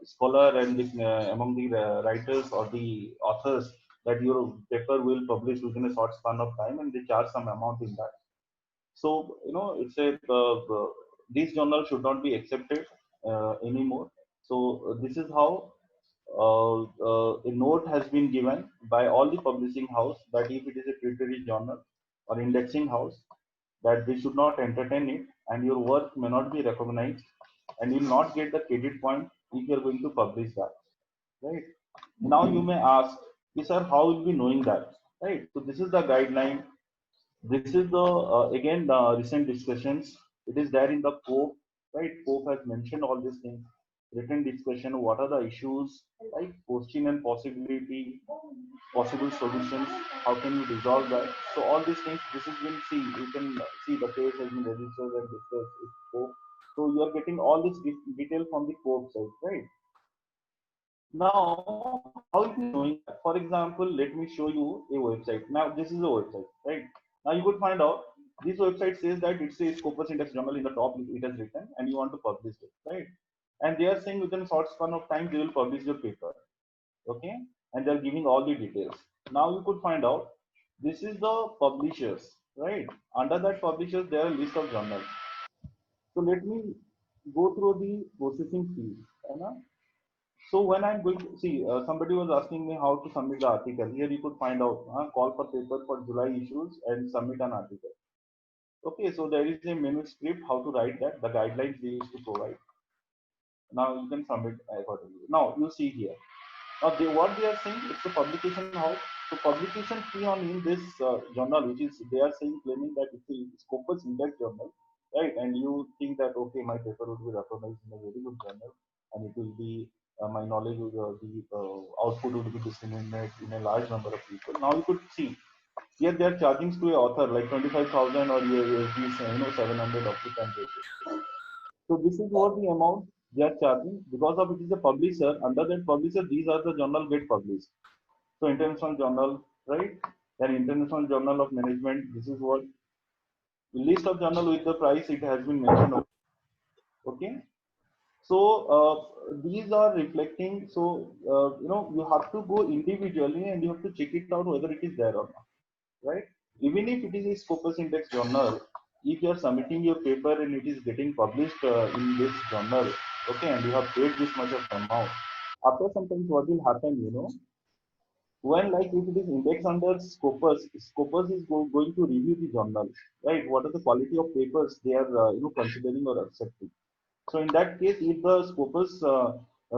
scholar and among the writers or the authors, that your paper will publish within a short span of time, and they charge some amount in that. So it's a this journal should not be accepted anymore. So this is how a note has been given by all the publishing house, that if it is a predatory journal or indexing house, that they should not entertain it, and your work may not be recognized, and you will not get the credit point if you are going to publish that. Right now, you may ask, sir, how will be knowing that? Right. So this is the guideline. This is the again the recent discussions. It is there in the Pope. Right. Pope has mentioned all these things. Written discussion. What are the issues? Right. Question and possibility, possible solutions. How can you resolve that? So all these things. This is been see. You can see the case has been registered and discussed with Pope. So you are getting all this detail from the Pope side, right? Now, how is it knowing that? For example, let me show you a website. Now, this is a website, right? Now, you would find out this website says that it says Scopus Index Journal in the top, it has written, and you want to publish it, right? And they are saying within a short span of time, they will publish your paper, okay? And they're giving all the details. Now, you could find out this is the publishers, right? Under that publishers, there are a list of journals. So, let me go through the processing fees, right? So when I'm going to see, somebody was asking me how to submit the article. Here you could find out, call for paper for July issues and submit an article. Okay, so there is a minute script how to write that, the guidelines they used to provide. Now you can submit accordingly. Now you see here. Now what they are saying, it's a publication house. So publication fee on in this journal, which is they are saying claiming that it's a Scopus Index journal, right? And you think that okay, my paper would be recognized in a very good journal, and it will be my knowledge would be output would be disseminated in a large number of people. Now you could see here they are charging to a author like 25,000 or USD, 700 applicant basis. So this is what the amount they are charging because of it is a publisher. Under that publisher, these are the journal get published. So international journal, right? Then international journal of management. This is what the list of journal with the price it has been mentioned. Okay. So these are reflecting. So you have to go individually and you have to check it out whether it is there or not, right? Even if it is a Scopus Index journal, if you are submitting your paper and it is getting published in this journal, okay, and you have paid this much of amount, after sometimes what will happen, when like if it is indexed under Scopus, Scopus is going to review the journal, right? What are the quality of papers they are considering or accepting? So in that case, if the Scopus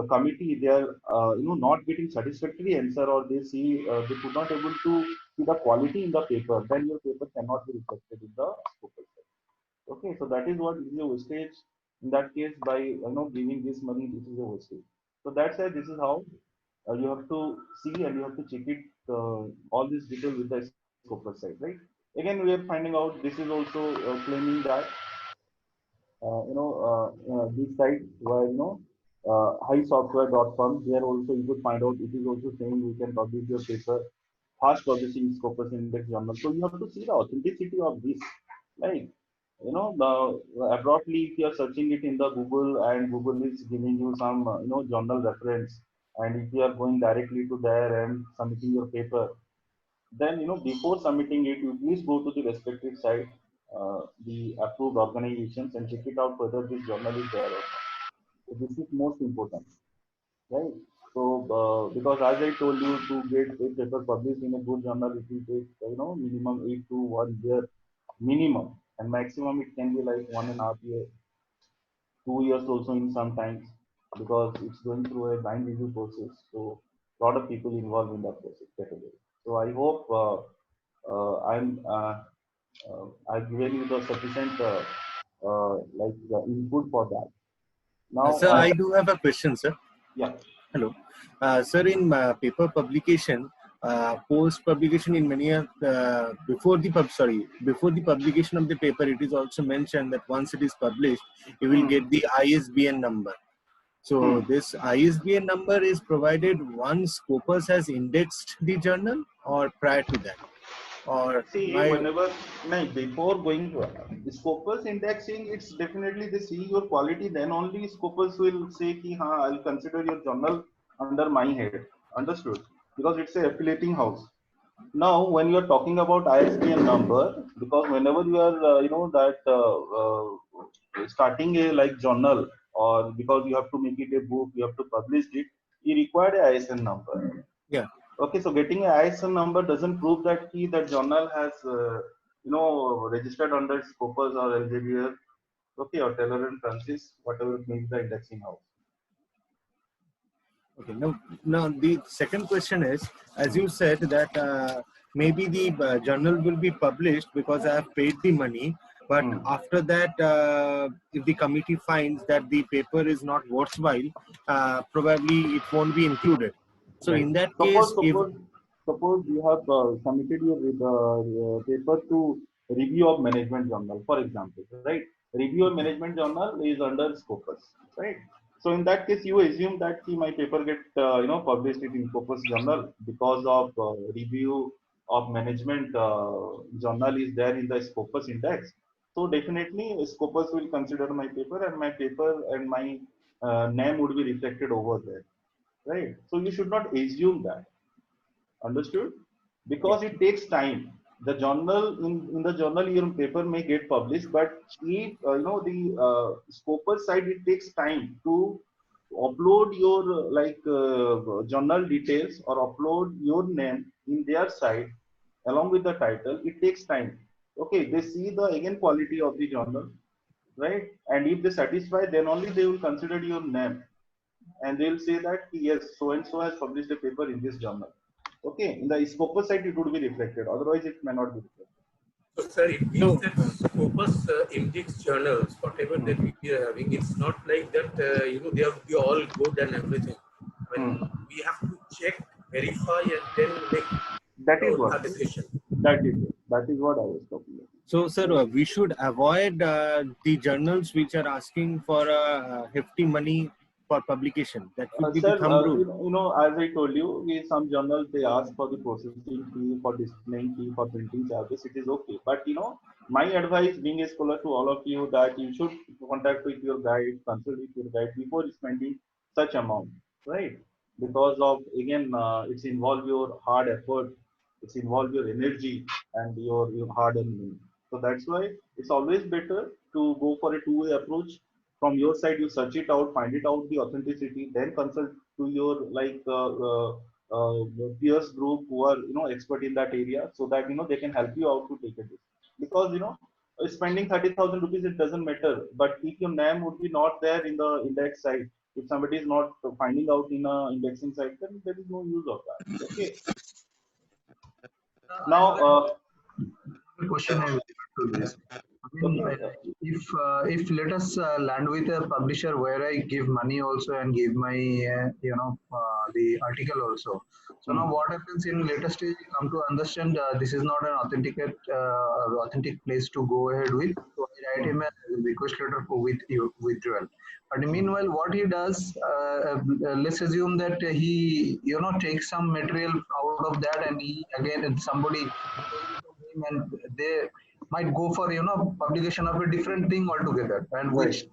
committee they are not getting satisfactory answer or they see they could not able to see the quality in the paper, then your paper cannot be reflected in the Scopus. Okay, so that is what is a wastage. In that case, by giving this money, this is a wastage. So that's why this is how you have to see and you have to check it all this detail with the Scopus side, right? Again, we are finding out this is also claiming that this site where highsoftware.com, there also you could find out it is also saying you can publish your paper fast publishing Scopus Index journal. So you have to see the authenticity of this, like abruptly if you are searching it in the Google and Google is giving you some journal reference, and if you are going directly to there and submitting your paper, then before submitting it, you please go to the respective site, the approved organizations, and check it out whether this journal is there or not. So this is most important, right? So because as I told you, to get a paper published in a good journal, it will take minimum 8 to 1 year minimum, and maximum it can be like 1.5 years, 2 years also in some times, because it's going through a blind review process. So a lot of people involved in that process category. So I hope I've given you the sufficient input for that. Now, sir, I do have a question, sir. Yeah. Hello, sir. In paper publication, post publication in many before the publication of the paper, it is also mentioned that once it is published, you will get the ISBN number. So this ISBN number is provided once Scopus has indexed the journal or prior to that? Or see, before going to Scopus indexing, it's definitely they see your quality, then only Scopus will say ki, I'll consider your journal under my head. Understood? Because it's a affiliating house. Now, when you are talking about ISBN number, because whenever you are starting a journal, or because you have to make it a book, you have to publish it, you require a ISBN number. Yeah. Okay, so getting an ISBN number doesn't prove that that journal has registered under Scopus or Elsevier, okay, or Taylor and Francis, whatever means the indexing house. Okay. Now the second question is, as you said that maybe the journal will be published because I have paid the money, but after that, if the committee finds that the paper is not worthwhile, probably it won't be included. So right. In that case, suppose you have submitted your paper to review of management journal, for example, right? Review of management journal is under Scopus, right? So in that case, you assume that my paper get published in Scopus journal because of review of management journal is there in the Scopus index. So definitely Scopus will consider my paper and my name would be reflected over there, right? So you should not assume that. Understood? Because it takes time. The journal in the journal your paper may get published, but if the Scopus side, it takes time to upload your journal details or upload your name in their site along with the title, it takes time. Okay, they see the again quality of the journal, right? And if they satisfy, then only they will consider your name, and they will say that yes, so and so has published a paper in this journal. Okay, in the Scopus site it would be reflected, otherwise it may not be reflected. So, sir, it means that Scopus index journals, whatever that we are having, it's not like that, they have to be all good and everything. I mean, we have to check, verify, and then make a decision. That is what I was talking about. So, sir, we should avoid the journals which are asking for hefty money for publication. That would be the thumb rule. As I told you, some journals they ask for the processing fee, for displaying fee, for printing charges. It is okay, but my advice, being a scholar, to all of you, that you should contact with your guide, consult with your guide before spending such amount, right? Because of again, it's involve your hard effort, it's involve your energy and your hard-earned money. So that's why it's always better to go for a two-way approach. From your side, you search it out, find it out the authenticity, then consult to your peers group who are expert in that area, so that they can help you out to take a decision. Because spending 30,000 rupees, it doesn't matter. But if your name would be not there in the index site, if somebody is not finding out in a indexing site, then there is no use of that. Okay. Now, the question is to this. I mean, if let us land with a publisher where I give money also and give my the article also. So now what happens in later stage? You come to understand this is not an authentic place to go ahead with. So I write him a request letter for withdrawal. But meanwhile, what he does, let's assume that he takes some material out of that, and he again somebody and they might go for publication of a different thing altogether, and which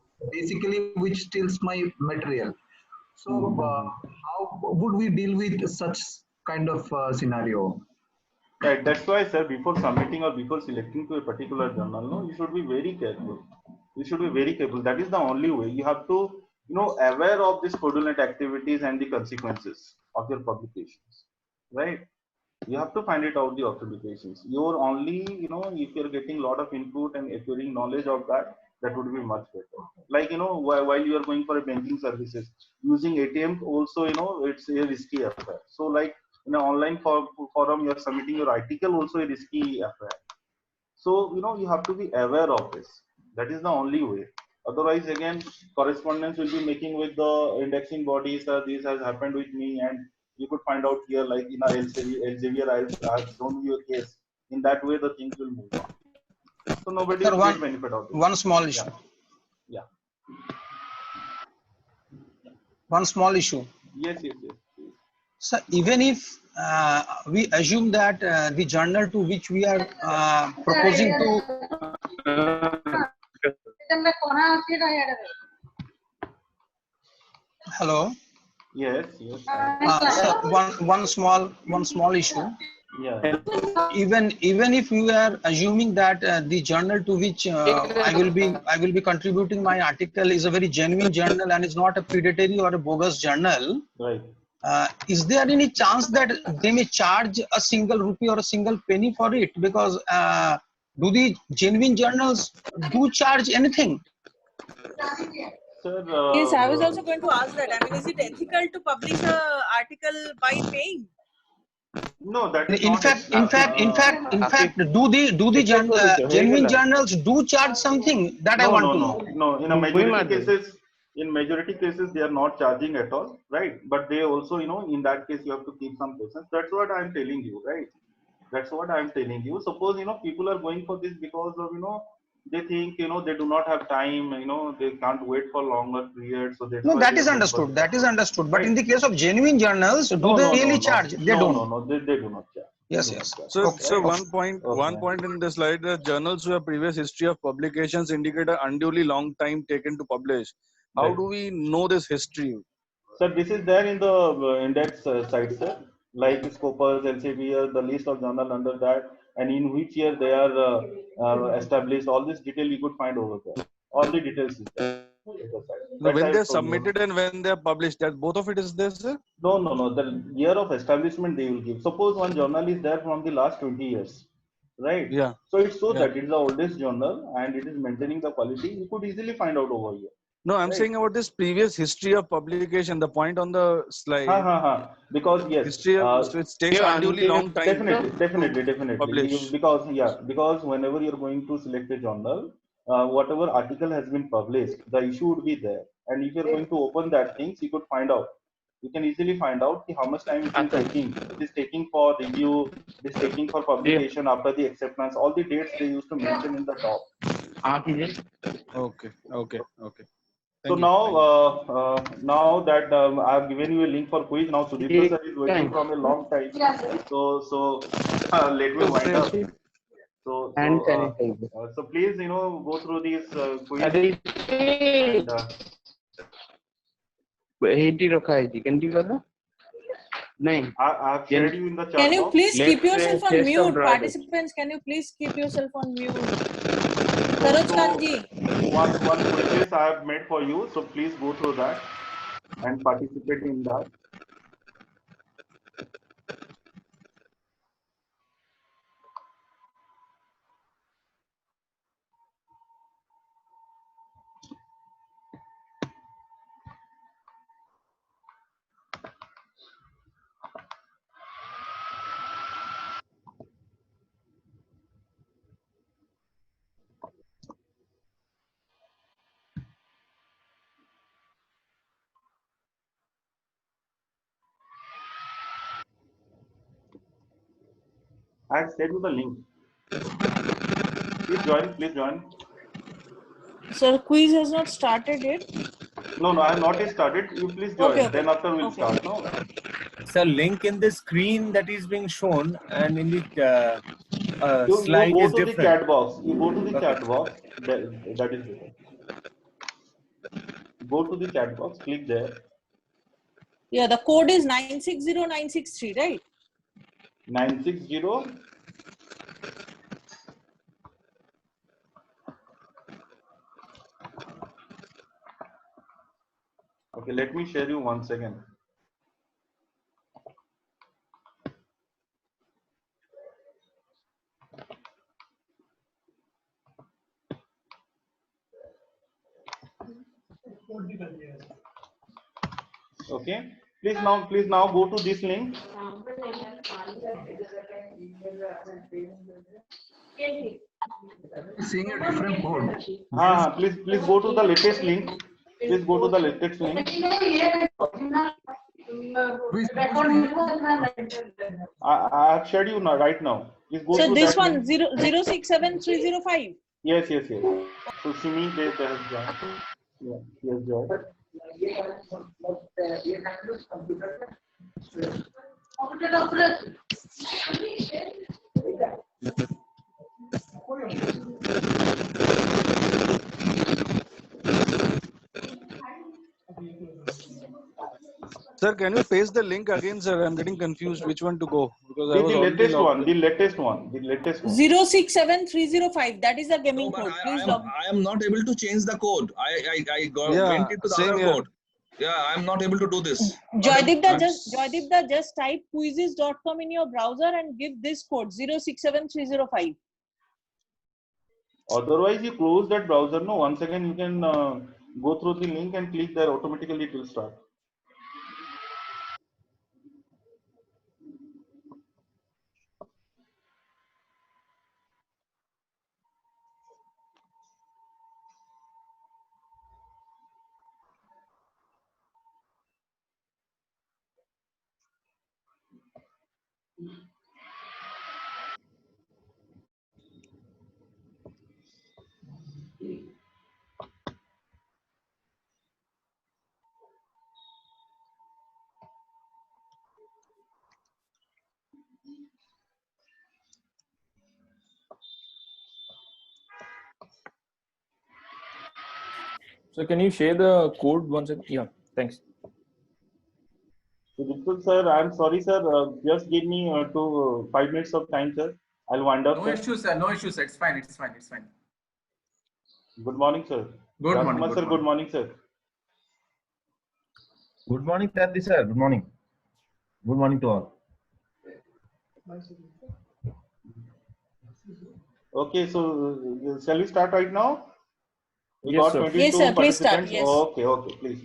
steals my material. So how would we deal with such kind of scenario? Right, that's why, sir, before submitting or before selecting to a particular journal, you should be very careful. You should be very careful. That is the only way. You have to aware of these fraudulent activities and the consequences of your publications, right? You have to find it out the authentications. You're only, if you're getting a lot of input and acquiring knowledge of that, that would be much better. Like, while you are going for a banking services, using ATM also, it's a risky affair. So like in an online forum, you're submitting your article also a risky affair. So, you have to be aware of this. That is the only way. Otherwise, again, correspondence will be making with the indexing bodies. This has happened with me, and you could find out here, like in our Elsevier, I have shown you a case. In that way, the things will move on. So nobody will get benefit out of it. One small issue. Yeah. One small issue. Yes. So even if we assume that the journal to which we are proposing to hello. Yes. One small issue. Yeah. Even if you are assuming that the journal to which I will be contributing my article is a very genuine journal and is not a predatory or a bogus journal, right? Is there any chance that they may charge a single rupee or a single penny for it? Because do the genuine journals do charge anything? Sir, yes, I was also going to ask that. I mean, is it ethical to publish an article by paying? No, that is in fact, do the genuine journals do charge something? That I want to know. No, in majority cases they are not charging at all, right? But they also, in that case you have to keep some patience. That's what I am telling you, right? That's what I am telling you. Suppose people are going for this because of they think they do not have time, they can't wait for longer periods, so no, that is understood. That is understood. But in the case of genuine journals, do they really charge? They don't. No, they do not charge. Yes. So one point in the slide, the journals who have previous history of publications indicate an unduly long time taken to publish. How do we know this history? Sir, this is there in the index site, sir. Like Scopus, Elsevier, the list of journal under that, and in which year they are established. All this detail you could find over there. All the details is there. No, when they're submitted and when they're published, that both of it is there, sir? No. The year of establishment they will give. Suppose one journal is there from the last 20 years, right? Yeah. So it shows that it is the oldest journal and it is maintaining the quality. You could easily find out over here. No, I'm saying about this previous history of publication. The point on the slide. Because yes, history of, so it takes unduly long time. Definitely. Publish. Because whenever you're going to select a journal, whatever article has been published, the issue would be there. And if you're going to open that things, you could find out. You can easily find out how much time it is taking. It is taking for review, it is taking for publication after the acceptance. All the dates they used to mention in the top. Okay. So now that I've given you a link for quiz, now Sudipta sir is waiting from a long time. So let me wind up. So please, go through these quiz. I've shared you in the chat. Can you please keep yourself on mute, participants? Can you please keep yourself on mute? Saroj Khanji. One quiz I have made for you, so please go through that and participate in that. I have sent you the link. Please join. Sir, quiz has not started yet. No, I have not yet started. You please join. Okay. Then after we'll start. No. Sir, link in the screen that is being shown and in the slide you is go to different. The chat box. You go to the chat box. That is it. Go to the chat box. Click there. Yeah, the code is 960963, right? 960. Okay, let me share you 1 second. Okay. Please now go to this link. Seeing a different code. Please go to the latest link. Please go to the latest link. I have shared you now right now. Please go so this one 067305. Yes. So Simi has joined. Yeah, he has joined. Sir, can you paste the link again, sir? I'm getting confused which one to go because the latest one. The latest one. 067305. That is the gaming code. Please log. I am not able to change the code. I went into the other code. Yeah, I'm not able to do this. Joydipda, just type quizzes.com in your browser and give this code 067305. Otherwise, you close that browser. No, once again you can go through the link and click there. Automatically, it will start. So can you share the code once again? Yeah, thanks. So, sir, I'm sorry, sir. Just give me 5 minutes of time, sir. I'll wind up. No issues, sir. No issues. It's fine. Good morning, sir. Good morning. Rajkumar sir, good morning, sir. Good morning, Tadri sir. Good morning. Good morning to all. Okay, so shall we start right now? We Yes, got sir. 22 Yes, sir. Please start. participants. Yes. Okay, okay, please.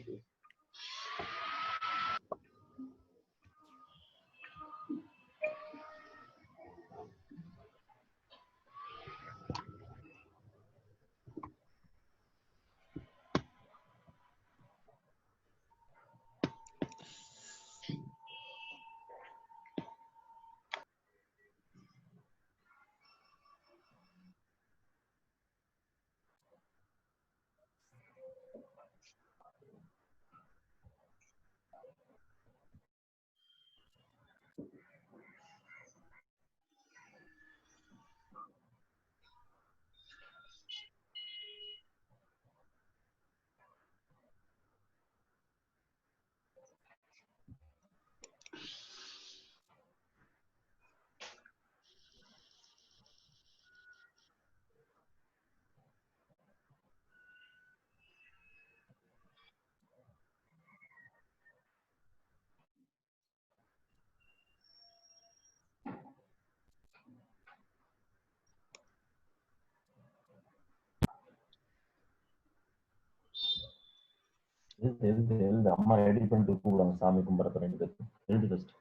எழுது அம்மா ready பண்ணிட்டு கூப்பிடுவாங்க சாமி கும்பிட்றப்ப ரெண்டு பேருக்கு எழுது first.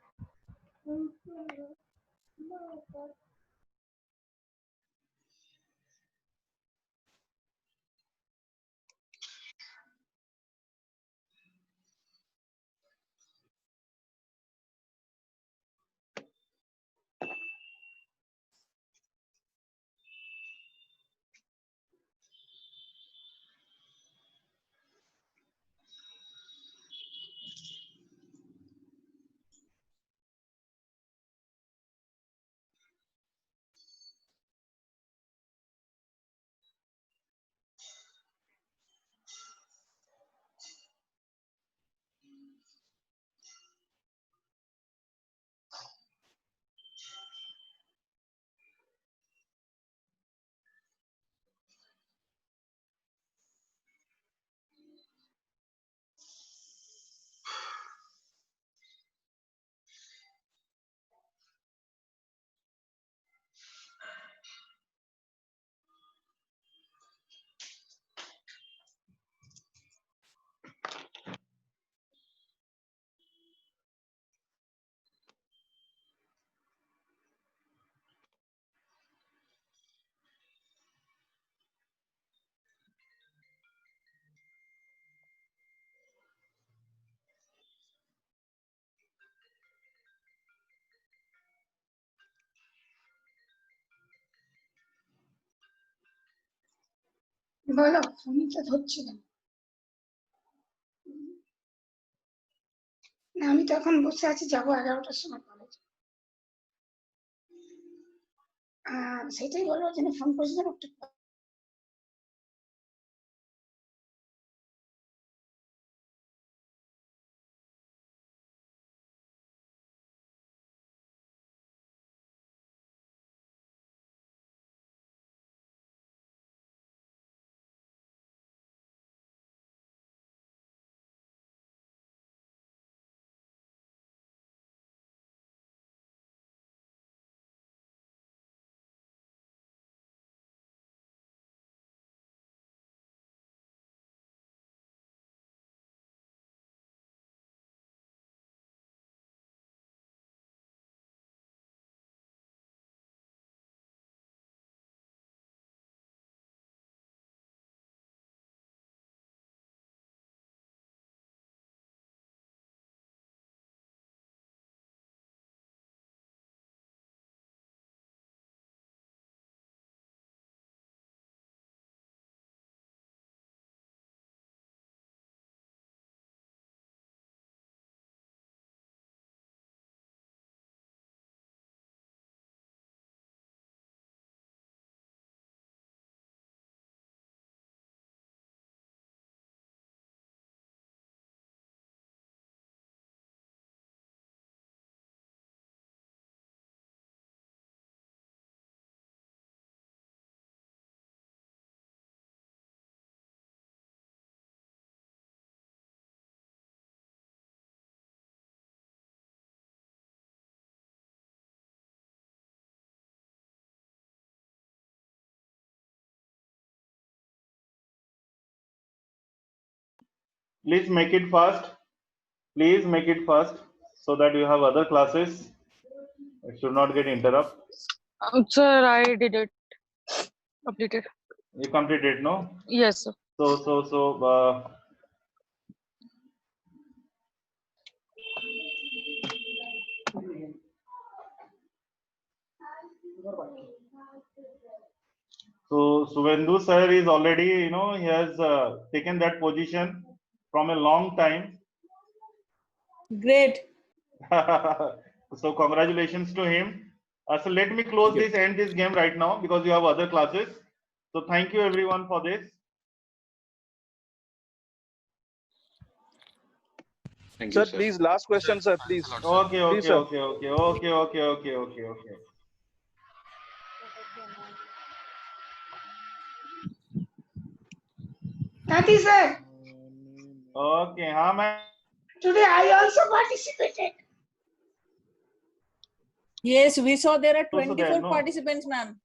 বলো ফোনটা ধরছি না। আমি তো এখন বসে আছি, যাবো 11টার সময় কলেজ। সেটাই বলবো, যিনি ফোন করেছিলেন একটু Please make it fast. Please make it fast so that you have other classes. It should not get interrupted. Sir, I did it. Completed. You completed, no? Yes, sir. So Suvendu sir is already, he has taken that position from a long time. Great. So congratulations to him. So let me end this game right now because you have other classes. So thank you everyone for this. Thank you, sir. Please, last question, sir, please. Okay. Tati sir. Okay, ma'am. Today I also participated. Yes, we saw there are 24 participants, ma'am.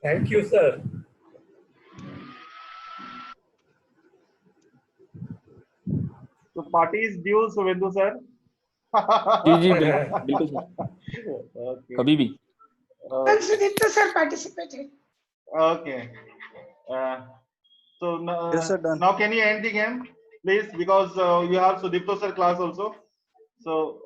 Thank you, sir. So party is due, Suvendu sir. जी बिल्कुल sir. कभी भी. And Sudipta sir participated. Okay. So now can you end the game, please? Because you have Sudipta sir class also. So